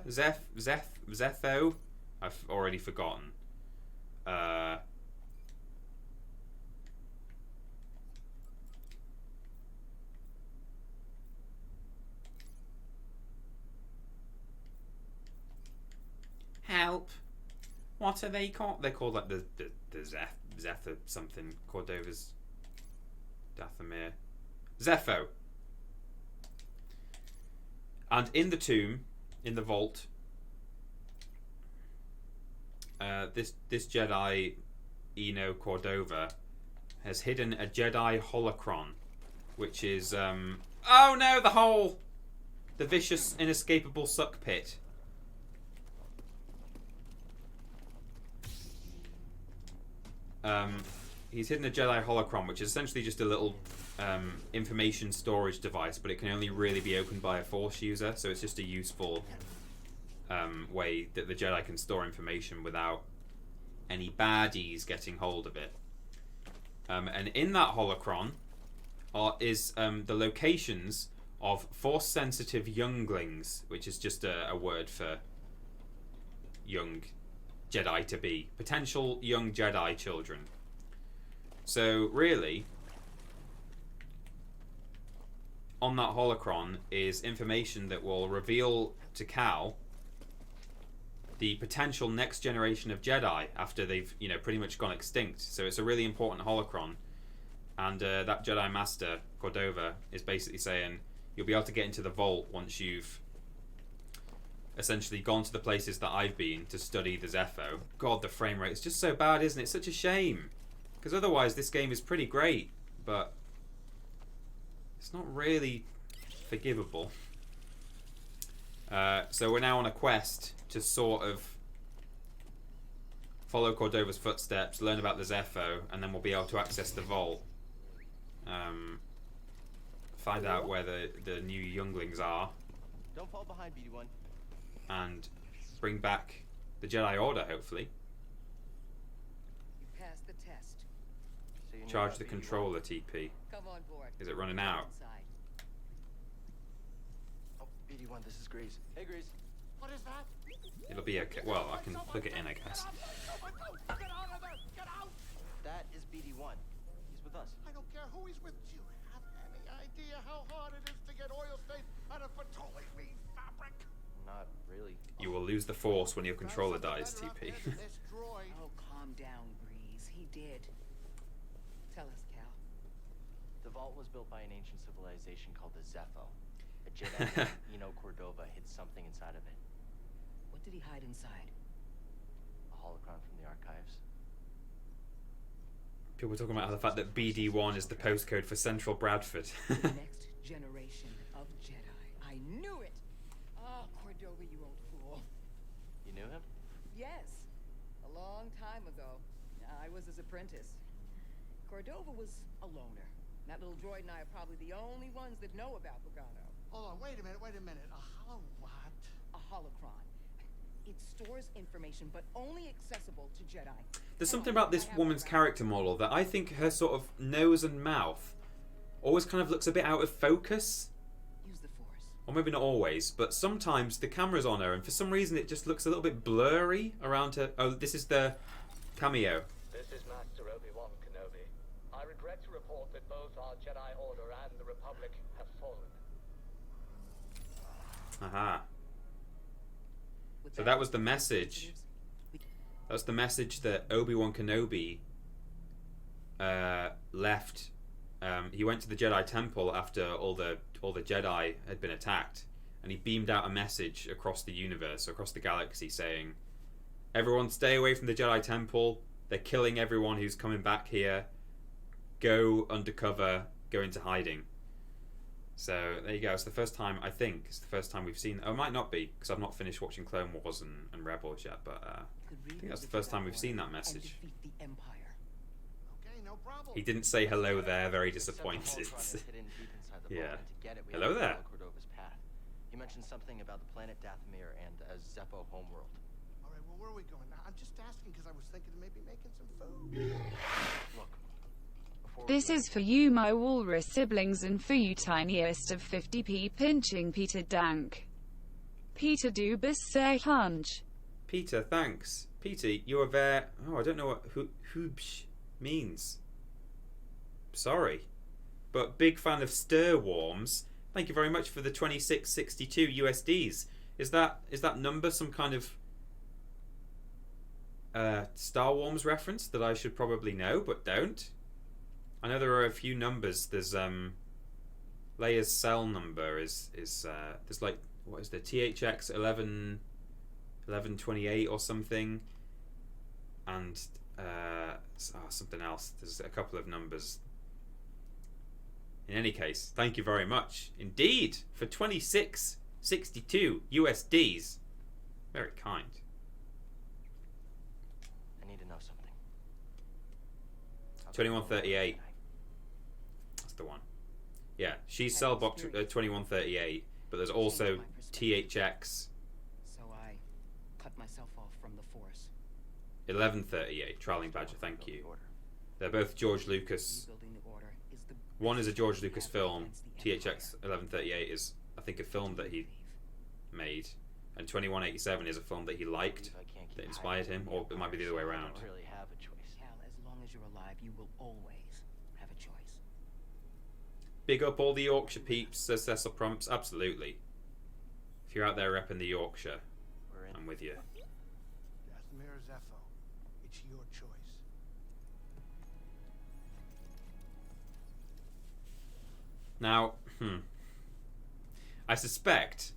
I've already forgotten. Help! What are they called? They're called like the Zeph or something. Cordova's Dathomir. Zepho. And in the tomb, in the vault, this Jedi, Eno Cordova, has hidden a Jedi holocron, which is oh no, the vicious, inescapable suck pit. He's hidden a Jedi holocron, which is essentially just a little information storage device, but it can only really be opened by a Force user, so it's just a useful way that the Jedi can store information without any baddies getting hold of it. And in that holocron is the locations of Force-sensitive younglings, which is just a word for young Jedi-to-be. Potential young Jedi children. So, really, on that holocron is information that will reveal to Cal the potential next generation of Jedi after they've, pretty much gone extinct. So it's a really important holocron. And that Jedi Master, Cordova, is basically saying you'll be able to get into the vault once you've essentially gone to the places that I've been to study the Zepho. God, the frame rate is just so bad, isn't it? It's such a shame. Because otherwise this game is pretty great, but it's not really forgivable. So we're now on a quest to sort of follow Cordova's footsteps, learn about the Zepho, and then we'll be able to access the vault. Find out where the new younglings are. Don't fall behind, BD1. And bring back the Jedi Order, hopefully. You passed the test. So you Charge the controller, TP. Come on board. Is it running out? Inside. Oh, BD1, this is Grease. Hey, Grease. What is that? It'll be okay. Well, I can plug it in, I guess. Get out of there! Get out! That is BD1. He's with us. I don't care who he's with. Do you have any idea how hard it is to get oil stains out of petroleum fabric? Not really. You will lose the Force when your controller dies, TP. Oh, calm down, Breeze. He did. Tell us, Cal. The vault was built by an ancient civilization called the Zepho. A Jedi named Eno Cordova hid something inside of it. What did he hide inside? A holocron from the archives. People talking about the fact that BD1 is the postcode for Central Bradford. The next generation of Jedi. I knew it! Oh, Cordova, you old fool. You knew him? Yes. A long time ago. I was his apprentice. Cordova was a loner. That little droid and I are probably the only ones that know about Lugano. Hold on, wait a minute. A hollow what? A holocron. It stores information, but only accessible to Jedi. There's something about this woman's character model that I think her sort of nose and mouth always kind of looks a bit out of focus. Use the Force. Or maybe not always, but sometimes the camera's on her and for some reason it just looks a little bit blurry around her. Oh, this is the cameo. This is Master Obi-Wan Kenobi. I regret to report that both our Jedi Order and the Republic have fallen. Aha. So that was the message That's the message that Obi-Wan Kenobi left. He went to the Jedi Temple after all the Jedi had been attacked, and he beamed out a message across the universe, across the galaxy, saying, "Everyone, stay away from the Jedi Temple. They're killing everyone who's coming back here. Go undercover. Go into hiding." So there you go. It's the first time, I think, it's the first time we've seen. Oh, it might not be, because I've not finished watching Clone Wars and Rebels yet. But I think that's the first time we've seen that message. He didn't say hello there. Very disappointed. Yeah. Hello there. He mentioned something about the planet Dathomir and a Zeppo homeworld. All right, well, where are we going? I'm just asking because I was thinking of maybe making some food. Look. This is for you, my walrus siblings, and for you, tiniest of 50p pinching Peter Dank. Peter Dubus say hunch. Peter, thanks. Peter, you are there. Oh, I don't know what hoobsh means. Sorry. But big fan of Stir Worms. Thank you very much for the 2662 USDs. Is that number some kind of Star Wars reference that I should probably know but don't? I know there are a few numbers. There's Leia's cell number is there's like, what is the THX 1128 or something, and something else. There's a couple of numbers. In any case, thank you very much indeed for 2662 USDs. Very kind. I need to know something. 2138. That's the one. Yeah, she's cell box 2138, but there's also THX. So I cut myself off from the Force. 1138. Trialing Badger, thank you. They're both George Lucas. One is a George Lucas film. THX 1138 is, I think, a film that he made, and 2187 is a film that he liked, that inspired him, or it might be the other way around. Really have a choice. Cal, as long as you're alive, you will always have a choice. Big up all the Yorkshire peeps, says Cecil Prumps. Absolutely. If you're out there repping the Yorkshire, I'm with you. Dathomir Zepho, it's your choice. Now, I suspect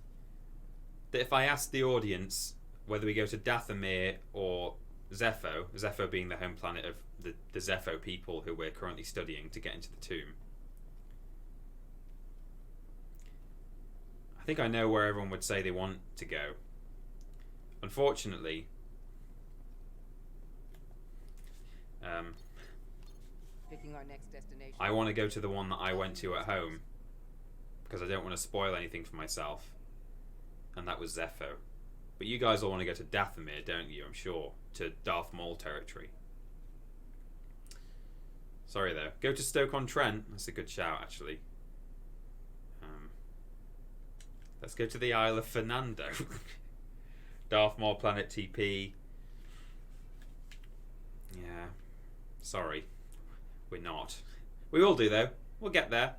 that if I ask the audience whether we go to Dathomir or Zepho, Zepho being the home planet of the Zepho people who we're currently studying to get into the tomb, I think I know where everyone would say they want to go. Unfortunately, Picking our next destination. I want to go to the one that I went to at home because I don't want to spoil anything for myself, and that was Zepho. But you guys all want to go to Dathomir, don't you? I'm sure, to Darth Maul territory. Sorry though. Go to Stoke-on-Trent. That's a good shout, actually. Let's go to the Isle of Fernando. Darth Maul Planet TP. Yeah. Sorry. We're not. We will do though. We'll get there.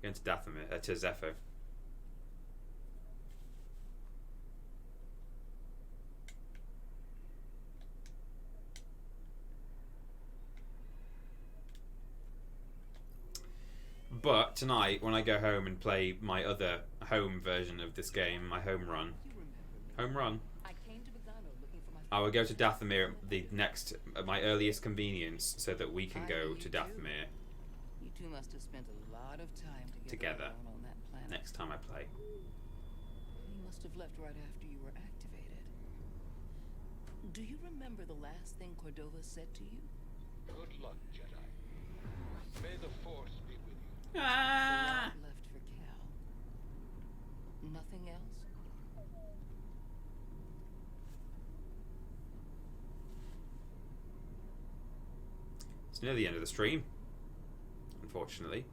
Going to Dathomir, to Zepho. But tonight, when I go home and play my other home version of this game, my home run, I will go to Dathomir at my earliest convenience, so that we can go to Dathomir You two must have spent a lot of time together on that planet. next time I play. You must have left right after you were activated. Do you remember the last thing Cordova said to you? Good luck, Jedi. May the Force be with you. Left for Cal. Nothing else? It's near the end of the stream, unfortunately.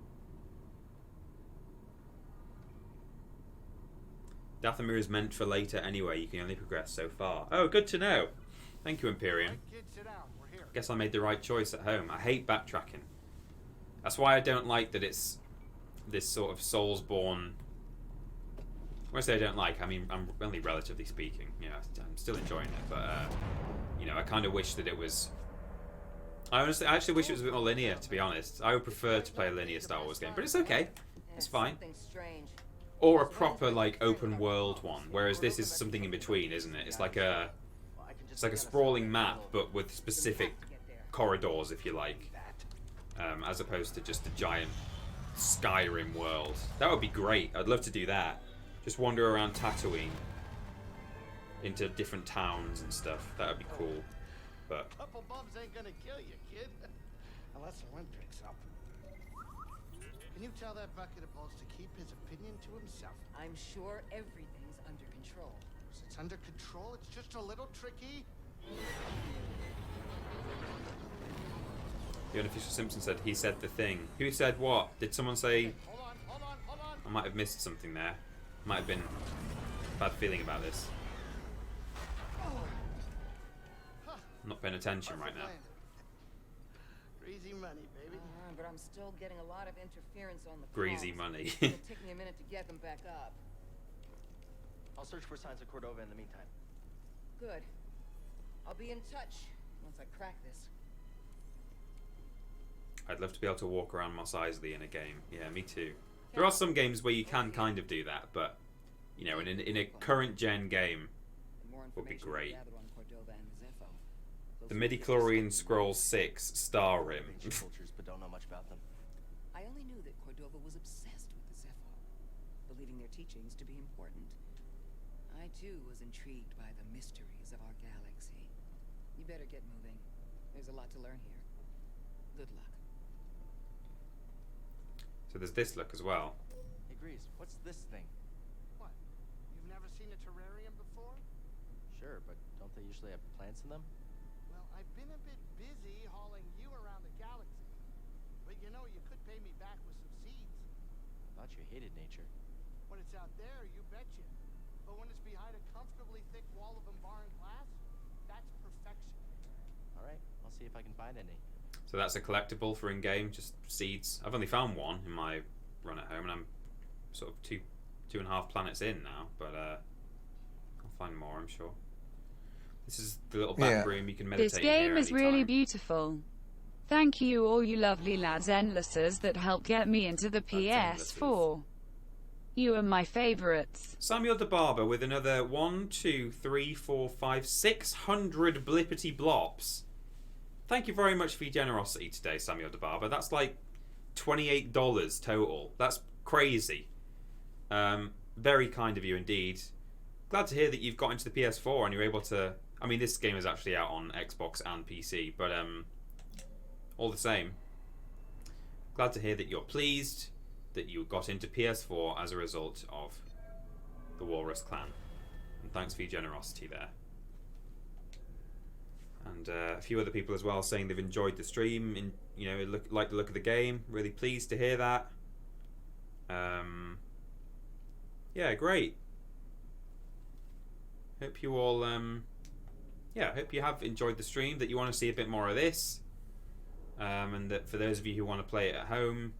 Dathomir is meant for later anyway. You can only progress so far. Oh, good to know. Thank you, Imperium. Guess I made the right choice at home. I hate backtracking. That's why I don't like that it's this sort of Soulsborne When I say I don't like, I mean I'm only relatively speaking. You know, I'm still enjoying it, but you know, I kind of wish that it was. I actually wish it was a bit more linear. To be honest, I would prefer to play a linear Star Wars game, but it's okay. It's fine. Or a proper like open world one, whereas this is something in between, isn't it? It's like a sprawling map, but with specific corridors, if you like, as opposed to just a giant Skyrim world. That would be great. I'd love to do that. Just wander around Tatooine into different towns and stuff. That would be cool. But couple bumps ain't gonna kill you, kid. Unless the wind picks up. Can you tell that bucket of balls to keep his opinion to himself? I'm sure everything's under control. It's under control. It's just a little tricky. The unofficial Simpson said he said the thing. Who said what? Did someone say? Hold on. I might have missed something there. Might have been a bad feeling about this. I'm not paying attention right now. Greasy money, baby. But I'm still getting a lot of interference on the Greasy calls. money. It'll take me a minute to get them back up. I'll search for signs of Cordova in the meantime. Good. I'll be in touch once I crack this. I'd love to be able to walk around Mos Eisley in a game. Yeah, me too. There are some games where you can kind of do that, but you know, in a current gen game, would be great. The Midi-chlorian Scroll 6 Star Rim. But don't know much about them. I only knew that Cordova was obsessed with the Zepho, believing their teachings to be important. I too was intrigued by the mysteries of our galaxy. You better get moving. There's a lot to learn here. Good luck. So there's this look as well. Hey, Grease, what's this thing? What? You've never seen a terrarium before? Sure, but don't they usually have plants in them? Well, I've been a bit busy hauling you around the galaxy. But you know, you could pay me back with some seeds. Thought you hated nature. When it's out there, you betcha. But when it's behind a comfortably thick wall of embarring glass, that's perfection. All right, I'll see if I can find any. So that's a collectible for in-game, just seeds. I've only found one in my run at home, and I'm sort of two and a half planets in now, but I'll find more, I'm sure. This is the little back room you can meditate This game in is really beautiful. Thank you all you lovely lads endlessers that helped get me into the PS4. You are my favourites. Samuel the Barber with another 1, 2, 3, 4, 5, 600 blippity blops. Thank you very much for your generosity today, Samuel the Barber. That's like $28 total. That's crazy. Very kind of you indeed. Glad to hear that you've got into the PS4 and you're able to... I mean, this game is actually out on Xbox and PC, but all the same, glad to hear that you're pleased that you got into PS4 as a result of the Walrus Clan. And thanks for your generosity there. And a few other people as well saying they've enjoyed the stream, and you know, like the look of the game. Really pleased to hear that. Yeah, great. Hope you all, hope you have enjoyed the stream. That you want to see a bit more of this, and that for those of you who want to play it at home,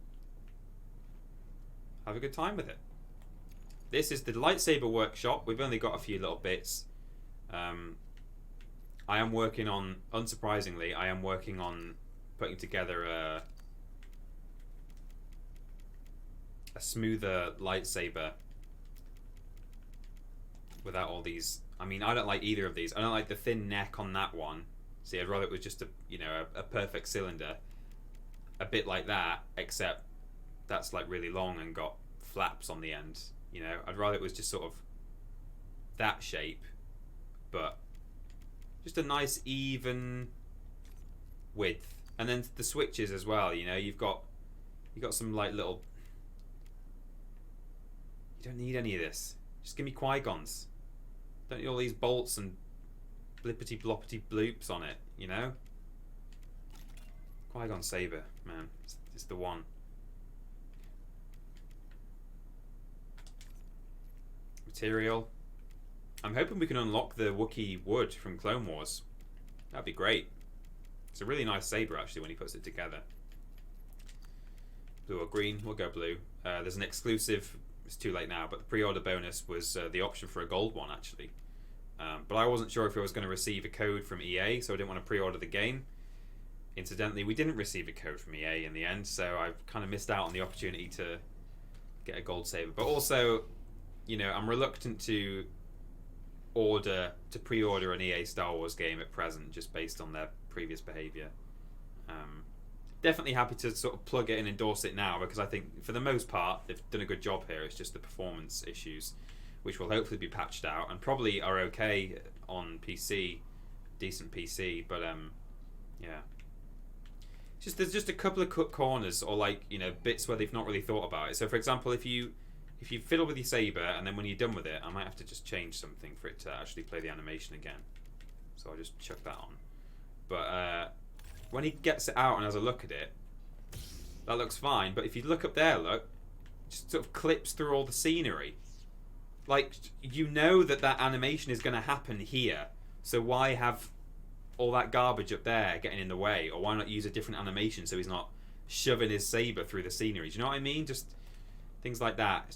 have a good time with it. This is the Lightsaber Workshop. We've only got a few little bits. I am working on, unsurprisingly, putting together a smoother lightsaber without all these. I mean, I don't like either of these. I don't like the thin neck on that one. See, I'd rather it was just a perfect cylinder, a bit like that, except that's like really long and got flaps on the end. You know, I'd rather it was just sort of that shape, but just a nice even width. And then the switches as well, you know, you've got some like little, you don't need any of this. Just give me Qui-Gons. Don't need all these bolts and blippity bloppity bloops on it, you know? Qui-Gon saber, man, it's the one. Material. I'm hoping we can unlock the Wookiee wood from Clone Wars. That'd be great. It's a really nice saber actually when he puts it together. Blue or green? We'll go blue. There's an exclusive it's too late now, but the pre-order bonus was the option for a gold one, actually. But I wasn't sure if I was going to receive a code from EA, so I didn't want to pre-order the game. Incidentally, we didn't receive a code from EA in the end, so I've kind of missed out on the opportunity to get a gold saber. But also, you know, I'm reluctant to pre-order an EA Star Wars game at present, just based on their previous behaviour. Definitely happy to sort of plug it and endorse it now, because I think for the most part they've done a good job here. It's just the performance issues, which will hopefully be patched out and probably are okay on PC, decent PC. But yeah, there's just a couple of cut corners, or like, you know, bits where they've not really thought about it. So for example, if you fiddle with your saber and then when you're done with it, I might have to just change something for it to actually play the animation again. So I'll just chuck that on. But when he gets it out and has a look at it, that looks fine. But if you look up there, look, it just sort of clips through all the scenery. Like, you know that animation is going to happen here, so why have all that garbage up there getting in the way? Or why not use a different animation so he's not shoving his saber through the scenery? Do you know what I mean? Just things like that.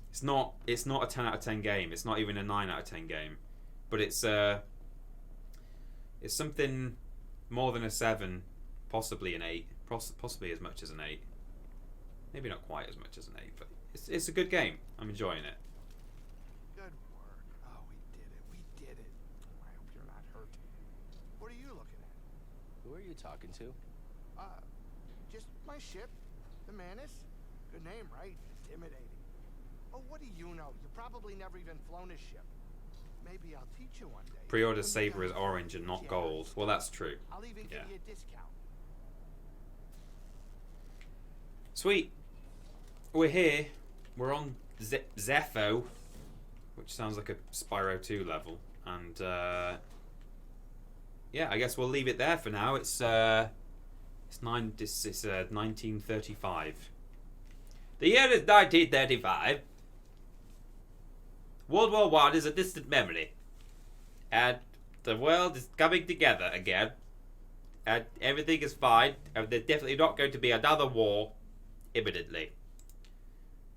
It's not a 10 out of 10 game. It's not even a 9 out of 10 game. But it's something more than a 7, possibly an 8, possibly as much as an 8. Maybe not quite as much as an 8, but it's a good game. I'm enjoying it. Good work. Oh, we did it. I hope you're not hurt. What are you looking at? Who are you talking to? Just my ship, the Manus. Good name, right? Intimidating. Oh, what do you know? You probably never even flown a ship. Maybe I'll teach you one day. Pre-order saber is orange and not gold. Well, that's true. I'll even give you a discount. Sweet. We're here. We're on Zepho, which sounds like a Spyro 2 level. And yeah, I guess we'll leave it there for now. It's 1935. The year is 1935. World War I is a distant memory, and the world is coming together again, and everything is fine, and there's definitely not going to be another war imminently.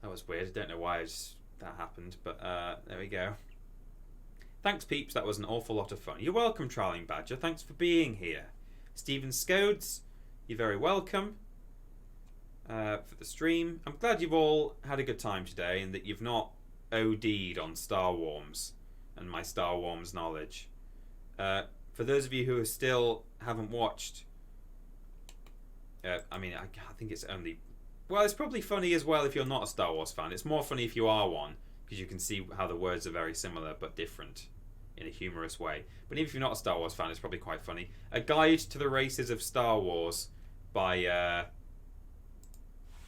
That was weird. I don't know why that happened, but there we go. Thanks, peeps. That was an awful lot of fun. You're welcome, Trolling Badger. Thanks for being here. Stephen Scodes, you're very welcome for the stream. I'm glad you've all had a good time today, and that you've not OD'd on Star Wars and my Star Wars knowledge. For those of you who still haven't watched, I mean, I think it's only... Well, it's probably funny as well if you're not a Star Wars fan. It's more funny if you are one, because you can see how the words are very similar but different in a humorous way. But even if you're not a Star Wars fan, it's probably quite funny. A Guide to the Races of Star Wars by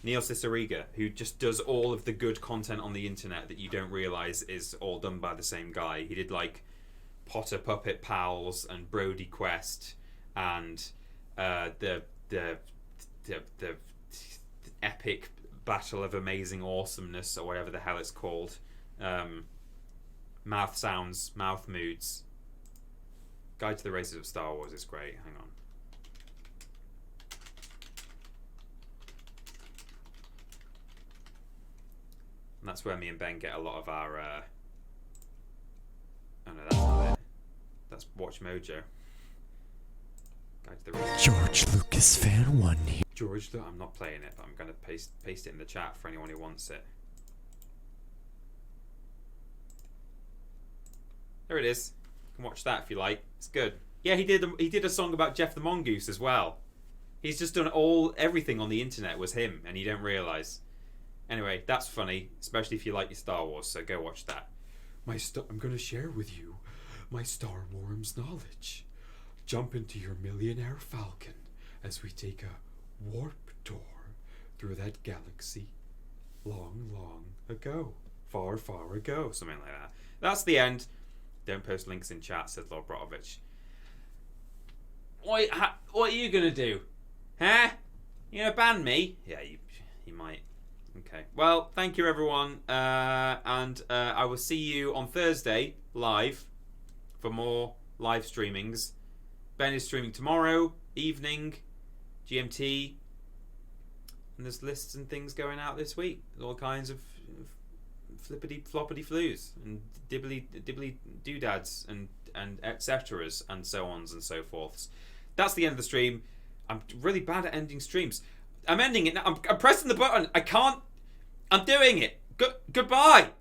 Neil Cicierega, who just does all of the good content on the internet that you don't realise is all done by the same guy. He did like Potter Puppet Pals and Brody Quest and the epic Battle of Amazing Awesomeness, or whatever the hell it's called. Mouth Sounds, Mouth Moods. Guide to the Races of Star Wars is great. Hang on. And that's where me and Ben get a lot of our... Oh no, that's not it. That's Watch Mojo. Guide to the Races. George Lucas fan 1 here. George, I'm not playing it, but I'm going to paste it in the chat for anyone who wants it. There it is. You can watch that if you like. It's good. Yeah, he did a song about Jeff the Mongoose as well. He's just done everything on the internet was him, and you don't realise. Anyway, that's funny, especially if you like your Star Wars, so go watch that. I'm going to share with you my Star Wars knowledge. Jump into your Millionaire Falcon as we take a warp tour through that galaxy long, long ago. Far, far ago. Something like that. That's the end. Don't post links in chat, said Lord Brotovich. What are you going to do? Huh? You going to ban me? Yeah, you might. Okay. Well, thank you, everyone. And I will see you on Thursday, live, for more live streamings. Ben is streaming tomorrow evening, GMT. And there's lists and things going out this week. All kinds of flippity floppity flues and dibbly doodads and et ceteras and so ons and so forths. That's the end of the stream. I'm really bad at ending streams. I'm ending it now. I'm pressing the button. I can't. I'm doing it. Goodbye.